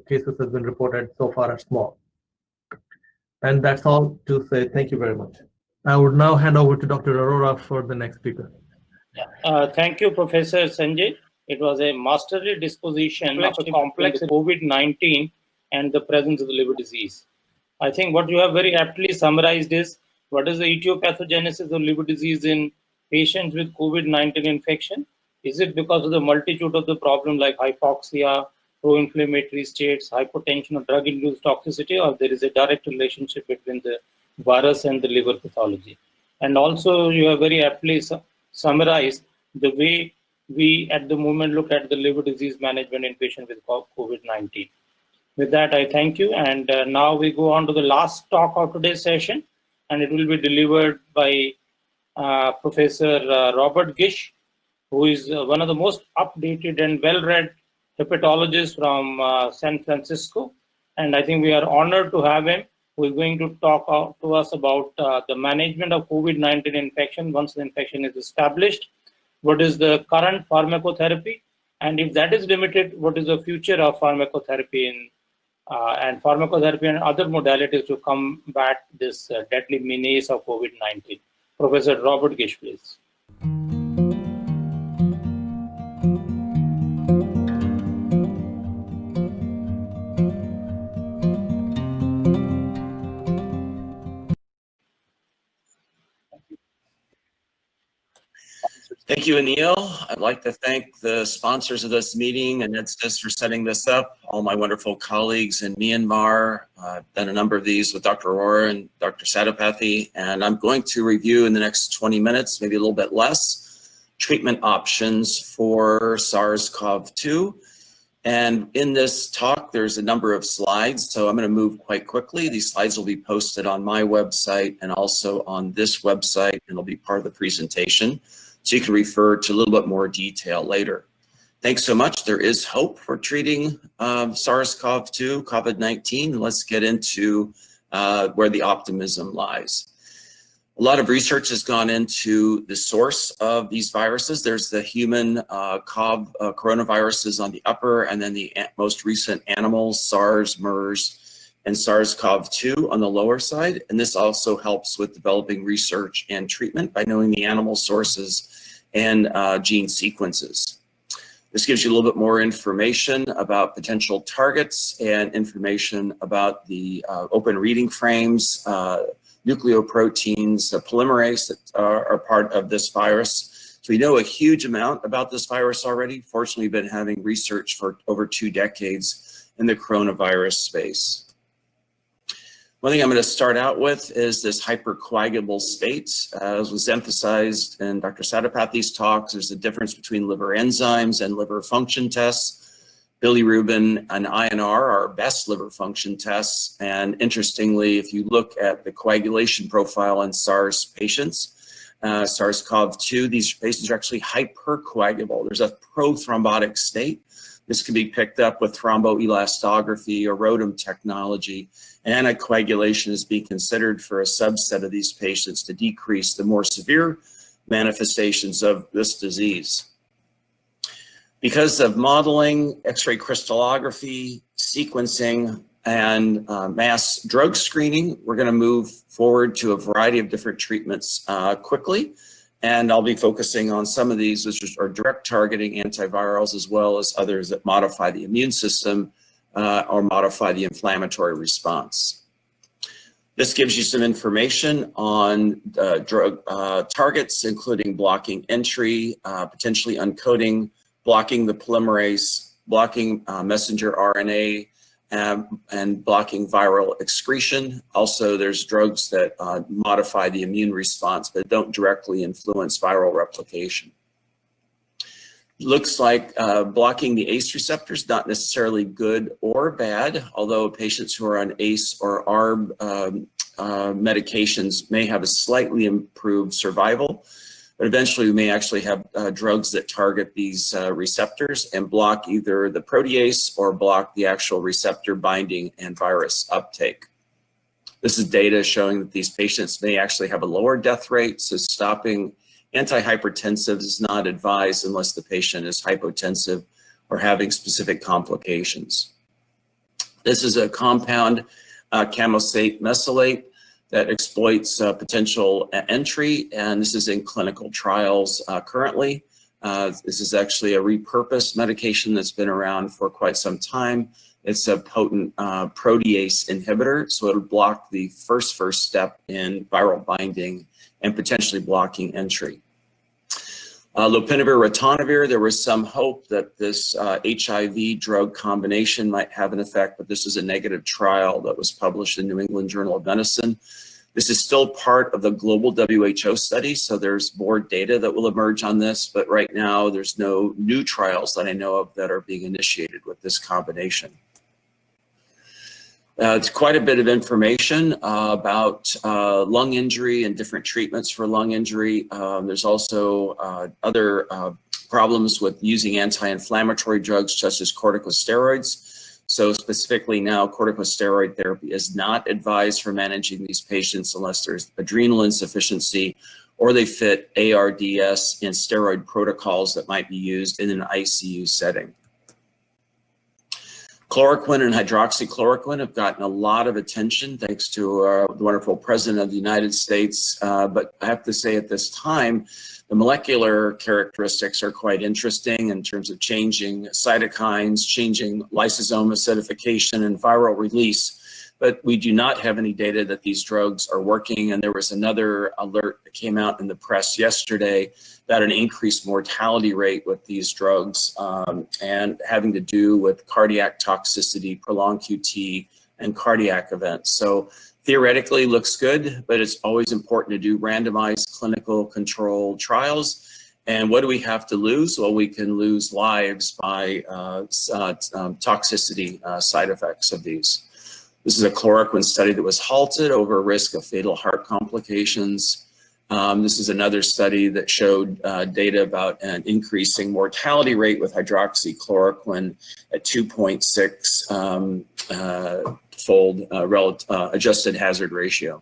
cases has been reported so far are small. And that's all to say. Thank you very much. I would now hand over to Dr. Arora for the next speaker. Thank you, Professor Sanjay. It was a masterly disposition of a complex COVID-19 and the presence of the liver disease. I think what you have very aptly summarized is what is the etiopathogenesis of liver disease in patients with COVID-19 infection. Is it because of the multitude of the problems like hypoxia, pro-inflammatory states, hypotension, or drug-induced toxicity, or there is a direct relationship between the virus and the liver pathology? And also you have very aptly summarized the way we at the moment look at the liver disease management in patients with COVID-19. With that, I thank you. And now we go on to the last talk of today's session, and it will be delivered by Professor Robert Gish, who is one of the most updated and well-read hepatologists from San Francisco. And I think we are honored to have him, who is going to talk to us about the management of COVID-19 infection once the infection is established. What is the current pharmacotherapy, and if that is limited, what is the future of pharmacotherapy and pharmacotherapy and other modalities to combat this deadly menace of COVID-19? Professor Robert Gish, please. Thank you, Anil. I'd like to thank the sponsors of this meeting, INEDSYS, for setting this up, all my wonderful colleagues in Myanmar. I've done a number of these with Dr. Arora and Dr. Satapathy, and I'm going to review in the next 20 minutes, maybe a little bit less, treatment options for SARS-CoV-2. And in this talk, there's a number of slides, so I'm going to move quite quickly. These slides will be posted on my website and also on this website, and they'll be part of the presentation, so you can refer to a little bit more detail later. Thanks so much. There is hope for treating SARS-CoV-2, COVID-19. Let's get into where the optimism lies. A lot of research has gone into the source of these viruses. There's the human COV coronaviruses on the upper, and then the most recent animals, SARS, MERS, and SARS-CoV-2 on the lower side. And this also helps with developing research and treatment by knowing the animal sources and gene sequences. This gives you a little bit more information about potential targets and information about the open reading frames, nucleoproteins, the polymerase that are part of this virus. So we know a huge amount about this virus already. Fortunately, we've been having research for over 2 decades in the coronavirus space. One thing I'm going to start out with is this hypercoagulable state. As was emphasized in Dr. Satapathy's talks, there's a difference between liver enzymes and liver function tests. Bilirubin and INR are our best liver function tests. And interestingly, if you look at the coagulation profile in SARS patients, SARS-CoV-2, these patients are actually hypercoagulable. There's a prothrombotic state. This can be picked up with thromboelastography or ROTEM technology. And anticoagulation is being considered for a subset of these patients to decrease the more severe manifestations of this disease. Because of modeling, X-ray crystallography, sequencing, and mass drug screening, we're going to move forward to a variety of different treatments quickly. And I'll be focusing on some of these, which are direct targeting antivirals, as well as others that modify the immune system or modify the inflammatory response. This gives you some information on drug targets, including blocking entry, potentially uncoding, blocking the polymerase, blocking messenger RNA, and blocking viral excretion. Also, there's drugs that modify the immune response but don't directly influence viral replication. Looks like blocking the ACE receptor is not necessarily good or bad, although patients who are on ACE or ARB medications may have a slightly improved survival. But eventually we may actually have drugs that target these receptors and block either the protease or block the actual receptor binding and virus uptake. This is data showing that these patients may actually have a lower death rate, so stopping antihypertensive is not advised unless the patient is hypotensive or having specific complications. This is a compound, camosate mesylate, that exploits potential entry, and this is in clinical trials currently. This is actually a repurposed medication that's been around for quite some time. It's a potent protease inhibitor, so it'll block the first step in viral binding and potentially blocking entry. Lopinavir, ritonavir, there was some hope that this HIV drug combination might have an effect, but this is a negative trial that was published in New England Journal of Medicine. This is still part of the global WHO study, so there's more data that will emerge on this, but right now there's no new trials that I know of that are being initiated with this combination. It's quite a bit of information about lung injury and different treatments for lung injury. There's also other problems with using anti-inflammatory drugs such as corticosteroids. So specifically now, corticosteroid therapy is not advised for managing these patients unless there's adrenal insufficiency or they fit ARDS and steroid protocols that might be used in an ICU setting. Chloroquine and hydroxychloroquine have gotten a lot of attention thanks to the wonderful President of the United States, but I have to say at this time, the molecular characteristics are quite interesting in terms of changing cytokines, changing lysosome acidification and viral release, but we do not have any data that these drugs are working, and there was another alert that came out in the press yesterday about an increased mortality rate with these drugs and having to do with cardiac toxicity, prolonged QT, and cardiac events. So theoretically looks good, but it's always important to do randomized clinical control trials. And what do we have to lose? Well, we can lose lives by toxicity side effects of these. This is a chloroquine study that was halted over risk of fatal heart complications. This is another study that showed data about an increasing mortality rate with hydroxychloroquine at 2.6 fold adjusted hazard ratio.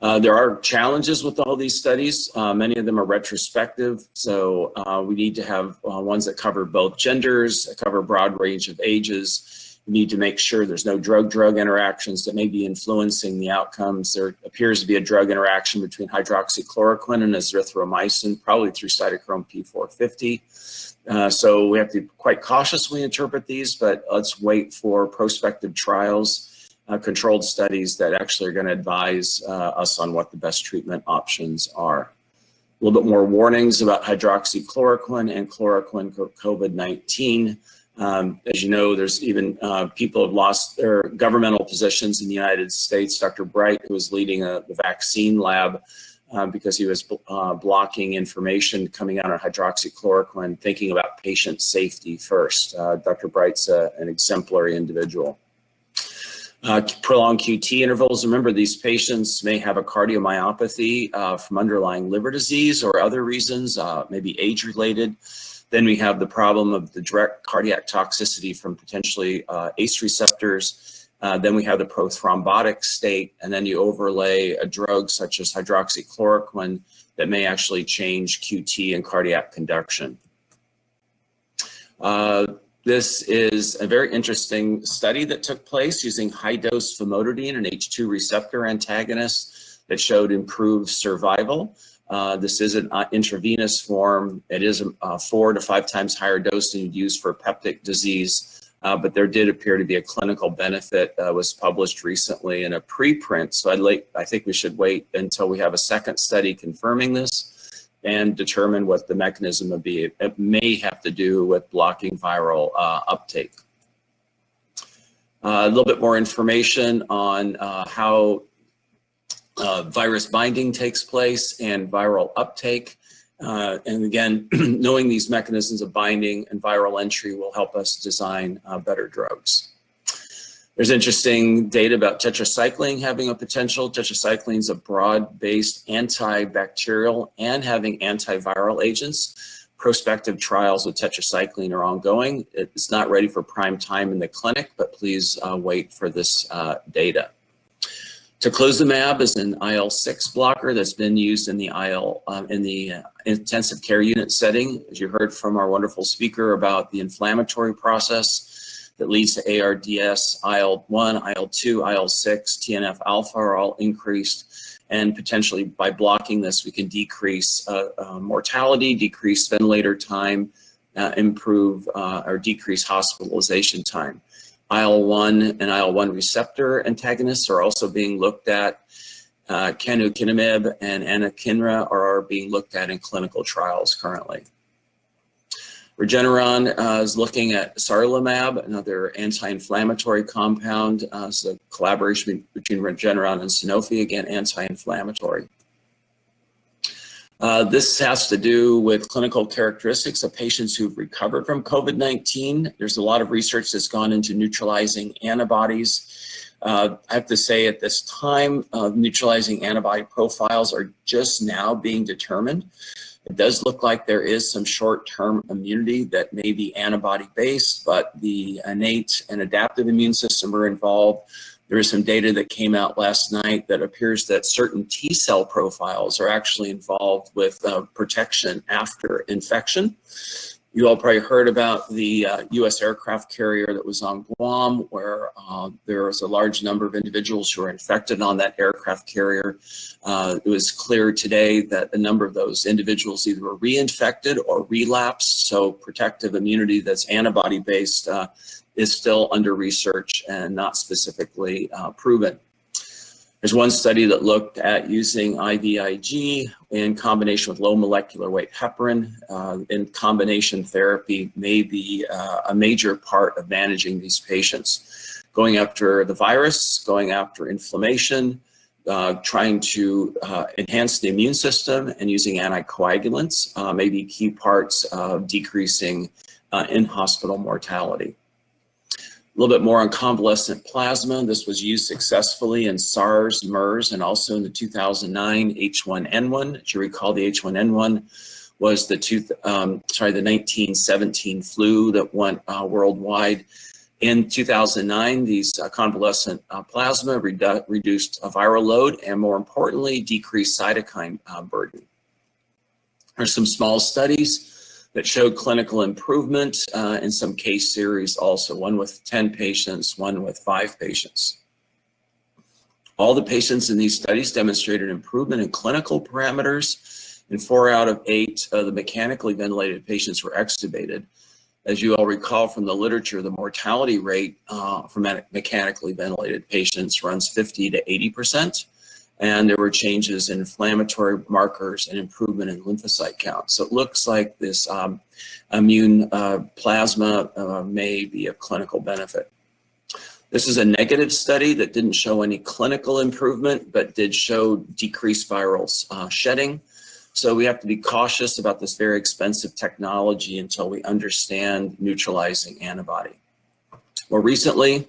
There are challenges with all these studies. Many of them are retrospective, so we need to have ones that cover both genders, that cover a broad range of ages. We need to make sure there's no drug-drug interactions that may be influencing the outcomes. There appears to be a drug interaction between hydroxychloroquine and azithromycin, probably through cytochrome P450. So we have to be quite cautious when we interpret these, but let's wait for prospective trials, controlled studies that actually are going to advise us on what the best treatment options are. A little bit more warnings about hydroxychloroquine and chloroquine COVID-19. As you know, there's even people have lost their governmental positions in the United States. Dr. Bright, who was leading the vaccine lab, because he was blocking information coming out on hydroxychloroquine, thinking about patient safety first. Dr. Bright's an exemplary individual. Prolonged QT intervals. Remember, these patients may have a cardiomyopathy from underlying liver disease or other reasons, maybe age-related. Then we have the problem of the direct cardiac toxicity from potentially ACE receptors. Then we have the prothrombotic state, and then you overlay a drug such as hydroxychloroquine that may actually change QT and cardiac conduction. This is a very interesting study that took place using high-dose famotidine, an H2 receptor antagonist, that showed improved survival. This is an intravenous form. It is a 4 to 5 times higher dose than you'd use for peptic disease, but there did appear to be a clinical benefit that was published recently in a preprint. So I think we should wait until we have a second study confirming this and determine what the mechanism would be. It may have to do with blocking viral uptake. A little bit more information on how virus binding takes place and viral uptake. And again, knowing these mechanisms of binding and viral entry will help us design better drugs. There's interesting data about tetracycline having a potential. Tetracycline is a broad-based antibacterial and having antiviral agents. Prospective trials with tetracycline are ongoing. It's not ready for prime time in the clinic, but please wait for this data. Tocilizumab is an IL-6 blocker that's been used in the intensive care unit setting. As you heard from our wonderful speaker about the inflammatory process that leads to ARDS, IL-1, IL-2, IL-6, TNF-alpha are all increased, and potentially by blocking this, we can decrease mortality, decrease ventilator time, improve or decrease hospitalization time. IL-1 and IL-1 receptor antagonists are also being looked at. Canakinumab and anakinra are being looked at in clinical trials currently. Regeneron is looking at sarilumab, another anti-inflammatory compound. It's a collaboration between Regeneron and Sanofi, again, anti-inflammatory. This has to do with clinical characteristics of patients who've recovered from COVID-19. There's a lot of research that's gone into neutralizing antibodies. I have to say at this time, neutralizing antibody profiles are just now being determined. It does look like there is some short-term immunity that may be antibody-based, but the innate and adaptive immune system are involved. There is some data that came out last night that appears that certain T-cell profiles are actually involved with protection after infection. You all probably heard about the U.S. aircraft carrier that was on Guam, where there was a large number of individuals who were infected on that aircraft carrier. It was clear today that a number of those individuals either were reinfected or relapsed, so protective immunity that's antibody-based is still under research and not specifically proven. There's one study that looked at using IVIG in combination with low molecular weight heparin. In combination therapy may be a major part of managing these patients. Going after the virus, going after inflammation, trying to enhance the immune system and using anticoagulants may be key parts of decreasing in-hospital mortality. A little bit more on convalescent plasma. This was used successfully in SARS, MERS, and also in the 2009 H1N1. As you recall, the H1N1 was the 1917 flu that went worldwide. In 2009, these convalescent plasma reduced viral load and, more importantly, decreased cytokine burden. There's some small studies that showed clinical improvement in some case series also, one with 10 patients, one with 5 patients. All the patients in these studies demonstrated improvement in clinical parameters, and 4 out of 8 of the mechanically ventilated patients were extubated. As you all recall from the literature, the mortality rate for mechanically ventilated patients runs 50 to 80%, and there were changes in inflammatory markers and improvement in lymphocyte count. So it looks like this immune plasma may be of clinical benefit. This is a negative study that didn't show any clinical improvement, but did show decreased viral shedding. So we have to be cautious about this very expensive technology until we understand neutralizing antibody. More recently,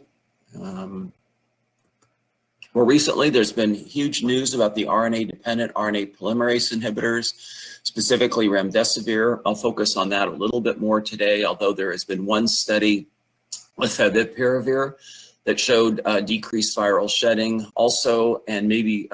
there's been huge news about the RNA-dependent RNA polymerase inhibitors, specifically remdesivir. I'll focus on that a little bit more today, although there has been one study with favipiravir that showed decreased viral shedding also, and maybe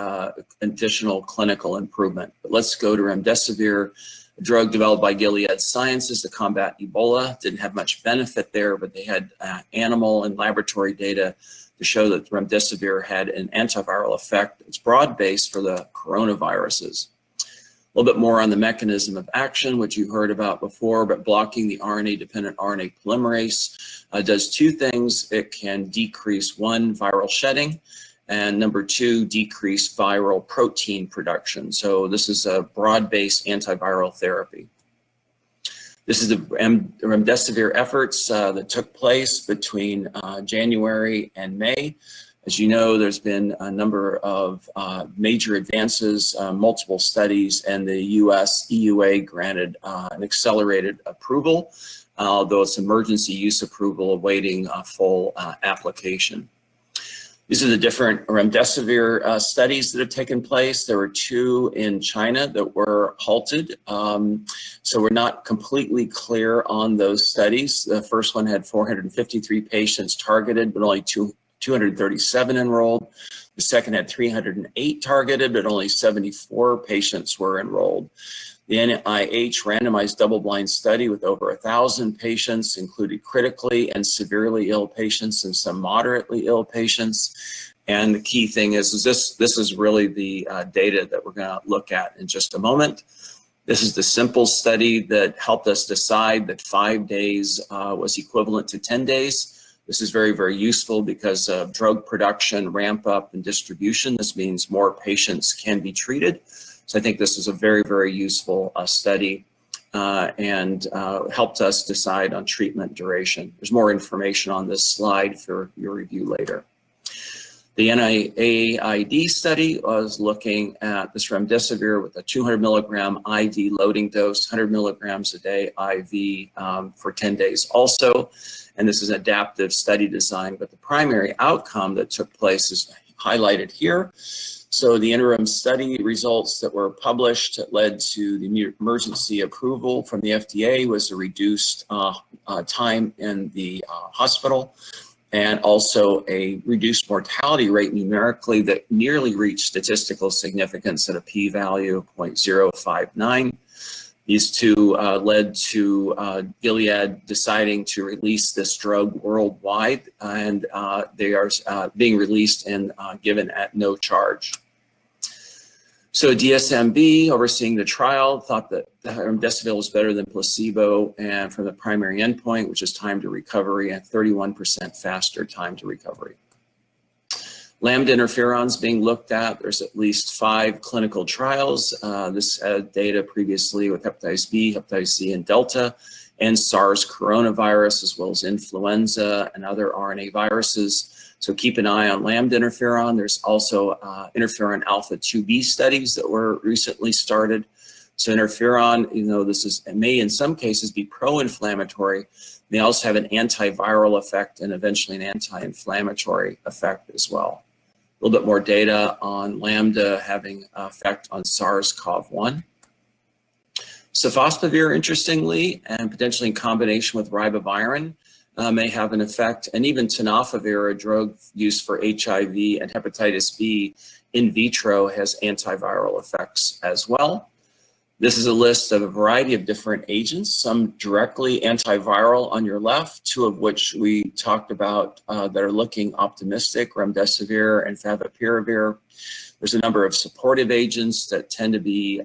additional clinical improvement. But let's go to remdesivir, a drug developed by Gilead Sciences to combat Ebola. Didn't have much benefit there, but they had animal and laboratory data to show that remdesivir had an antiviral effect. It's broad-based for the coronaviruses. A little bit more on the mechanism of action, which you heard about before, but blocking the RNA-dependent RNA polymerase does 2 things. It can decrease, 1, viral shedding, and number 2, decrease viral protein production. So this is a broad-based antiviral therapy. This is the remdesivir efforts that took place between January and May. As you know, there's been a number of major advances, multiple studies, and the US EUA granted an accelerated approval, though it's emergency use approval awaiting full application. These are the different remdesivir studies that have taken place. There were 2 in China that were halted, so we're not completely clear on those studies. The first one had 453 patients targeted, but only 237 enrolled. The second had 308 targeted, but only 74 patients were enrolled. The NIH randomized double-blind study with over 1,000 patients included critically and severely ill patients and some moderately ill patients. And the key thing is this is really the data that we're going to look at in just a moment. This is the simple study that helped us decide that 5 days was equivalent to 10 days. This is very, very useful because of drug production, ramp up, and distribution. This means more patients can be treated. So I think this is a very, very useful study and helped us decide on treatment duration. There's more information on this slide for your review later. The NIAID study was looking at this remdesivir with a 200 milligram IV loading dose, 100 milligrams a day IV for 10 days also. And this is an adaptive study design, but the primary outcome that took place is highlighted here. So the interim study results that were published that led to the emergency approval from the FDA was a reduced time in the hospital, and also a reduced mortality rate numerically that nearly reached statistical significance at a p-value of 0.059. These 2 led to Gilead deciding to release this drug worldwide, and they are being released and given at no charge. So DSMB, overseeing the trial, thought that remdesivir was better than placebo, and from the primary endpoint, which is time to recovery, and 31% faster time to recovery. Lambda interferons being looked at. There's at least 5 clinical trials. This had data previously with hepatitis B, hepatitis C, and Delta, and SARS coronavirus, as well as influenza and other RNA viruses. So keep an eye on lambda interferon. There's also interferon alpha 2B studies that were recently started. So interferon, you know, may in some cases be pro-inflammatory. They also have an antiviral effect and eventually an anti-inflammatory effect as well. A little bit more data on lambda having effect on SARS-CoV-1. Sofosbuvir, interestingly, and potentially in combination with ribavirin, may have an effect, and even tenofovir, a drug used for HIV and hepatitis B in vitro, has antiviral effects as well. This is a list of a variety of different agents, some directly antiviral on your left, two of which we talked about that are looking optimistic, remdesivir and favipiravir. There's a number of supportive agents that tend to be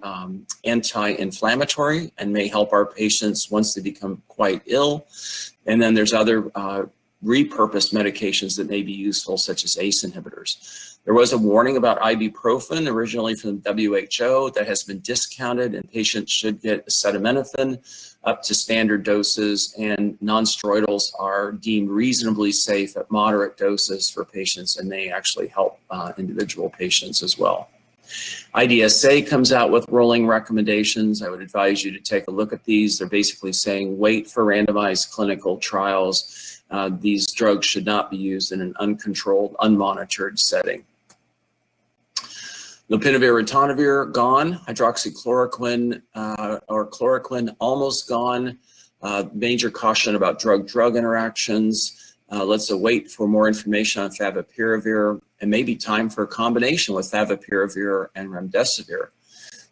anti-inflammatory and may help our patients once they become quite ill. And then there's other repurposed medications that may be useful, such as ACE inhibitors. There was a warning about ibuprofen originally from the WHO that has been discounted, and patients should get acetaminophen up to standard doses, and nonsteroidals are deemed reasonably safe at moderate doses for patients and may actually help individual patients as well. IDSA comes out with rolling recommendations. I would advise you to take a look at these. They're basically saying wait for randomized clinical trials. These drugs should not be used in an uncontrolled, unmonitored setting. Lopinavir, ritonavir, gone. Hydroxychloroquine or chloroquine, almost gone. Major caution about drug-drug interactions. Let's await for more information on favipiravir, and maybe time for a combination with favipiravir and remdesivir.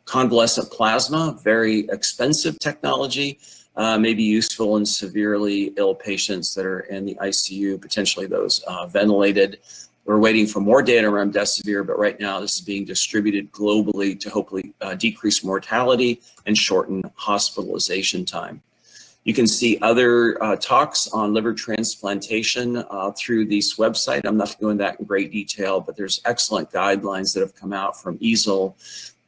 Convalescent plasma, very expensive technology, may be useful in severely ill patients that are in the ICU, potentially those ventilated. We're waiting for more data on remdesivir, but right now this is being distributed globally to hopefully decrease mortality and shorten hospitalization time. You can see other talks on liver transplantation through this website. I'm not going to go into that in great detail, but there's excellent guidelines that have come out from EASL,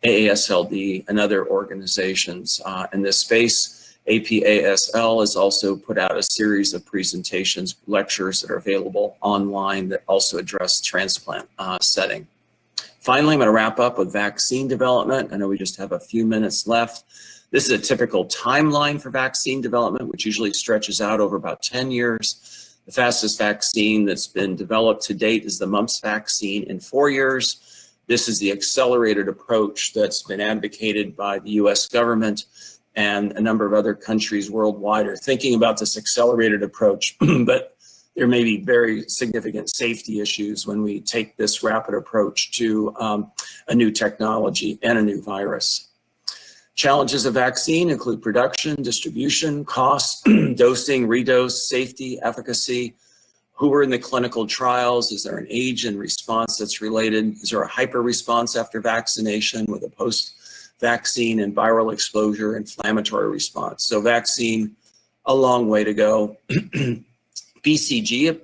AASLD, and other organizations in this space. APASL has also put out a series of presentations, lectures that are available online that also address transplant setting. Finally, I'm going to wrap up with vaccine development. I know we just have a few minutes left. This is a typical timeline for vaccine development, which usually stretches out over about 10 years. The fastest vaccine that's been developed to date is the mumps vaccine in 4 years. This is the accelerated approach that's been advocated by the US government, and a number of other countries worldwide are thinking about this accelerated approach, but there may be very significant safety issues when we take this rapid approach to a new technology and a new virus. Challenges of vaccine include production, distribution, cost, dosing, redose, safety, efficacy. Who are in the clinical trials? Is there an age and response that's related? Is there a hyper response after vaccination with a post-vaccine and viral exposure, inflammatory response? So vaccine, a long way to go. BCG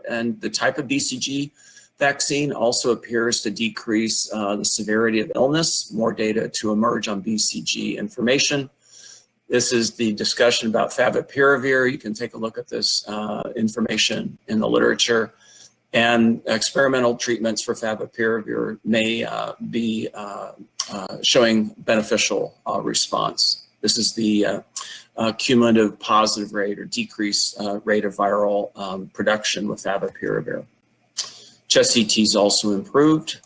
and the type of BCG vaccine also appears to decrease the severity of illness. More data to emerge on BCG information. This is the discussion about favipiravir. You can take a look at this information in the literature. And experimental treatments for favipiravir may be showing beneficial response. This is the cumulative positive rate or decrease rate of viral production with favipiravir. Chest CT is also improved.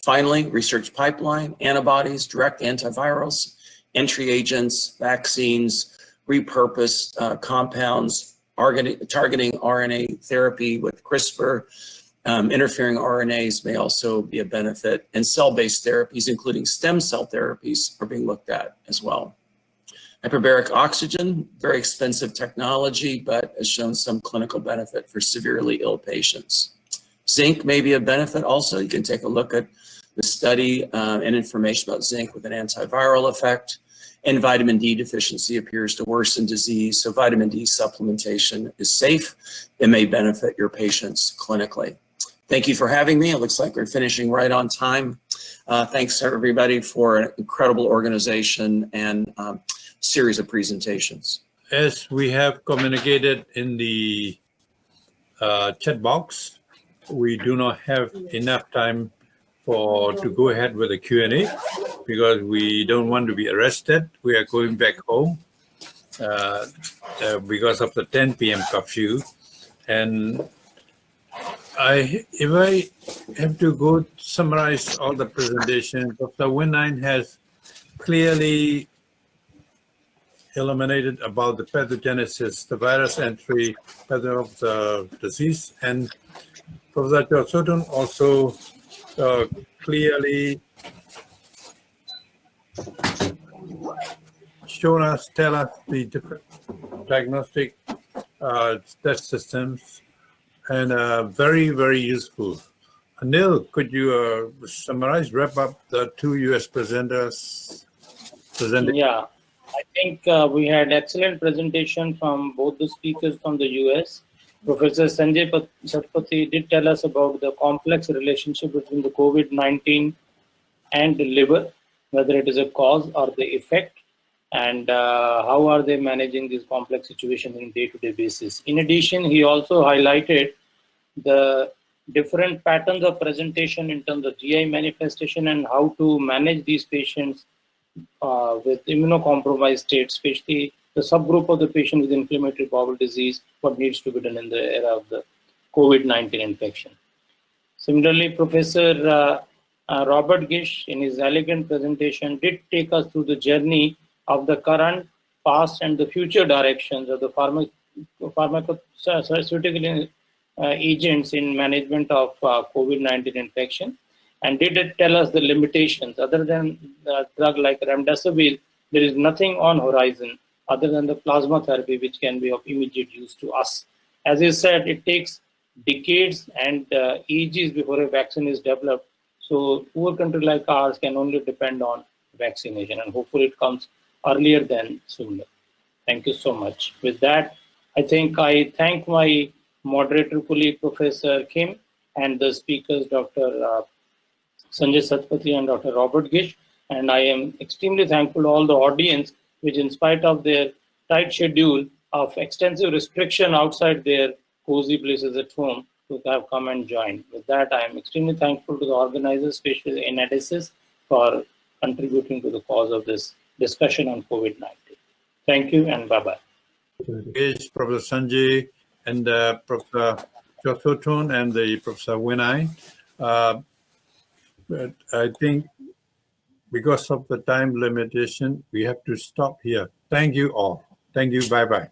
Finally, research pipeline, antibodies, direct antivirals, entry agents, vaccines, repurposed compounds, targeting RNA therapy with CRISPR. Interfering RNAs may also be a benefit, and cell-based therapies, including stem cell therapies, are being looked at as well. Hyperbaric oxygen, very expensive technology, but has shown some clinical benefit for severely ill patients. Zinc may be a benefit also. You can take a look at the study and information about zinc with an antiviral effect. And vitamin D deficiency appears to worsen disease, so vitamin D supplementation is safe. It may benefit your patients clinically. Thank you for having me. It looks like we're finishing right on time. Thanks everybody for an incredible organization and series of presentations. As we have communicated in the chat box, we do not have enough time to go ahead with the Q&A because we don't want to be arrested. We are going back home because of the 10 p.m. curfew. And if I have to go summarize all the presentations, Dr. Winine has clearly illuminated about the pathogenesis, the virus entry pattern of the disease, and Professor Chosotun also clearly tell us the different diagnostic test systems, and very, very useful. Anil, could you summarize, wrap up the two US presenters presenting? Yeah, I think we had excellent presentation from both the speakers from the US. Professor Sanjay Satpathy did tell us about the complex relationship between the COVID-19 and the liver, whether it is a cause or the effect, and how are they managing this complex situation on a day-to-day basis. In addition, he also highlighted the different patterns of presentation in terms of GI manifestation and how to manage these patients with immunocompromised state, especially the subgroup of the patient with inflammatory bowel disease, what needs to be done in the era of the COVID-19 infection. Similarly, Professor Robert Gish, in his elegant presentation, did take us through the journey of the current, past, and the future directions of the pharmaceutical agents in management of COVID-19 infection, and did tell us the limitations. Other than a drug like remdesivir, there is nothing on horizon other than the plasma therapy, which can be of immediate use to us. As he said, it takes decades and ages before a vaccine is developed. So poor country like ours can only depend on vaccination, and hopefully it comes earlier than sooner. Thank you so much. With that, I think I thank my moderator colleague, Professor Kim, and the speakers, Dr. Sanjay Satpathy and Dr. Robert Gish. And I am extremely thankful to all the audience, which in spite of their tight schedule of extensive restriction outside their cozy places at home, to have come and joined. With that, I am extremely thankful to the organizers, especially INEDSYS, for contributing to the cause of this discussion on COVID-19. Thank you and bye-bye. Is Professor Sanjay and Professor Chosotun and the Professor Winai. But I think because of the time limitation, we have to stop here. Thank you all. Thank you. Bye-bye.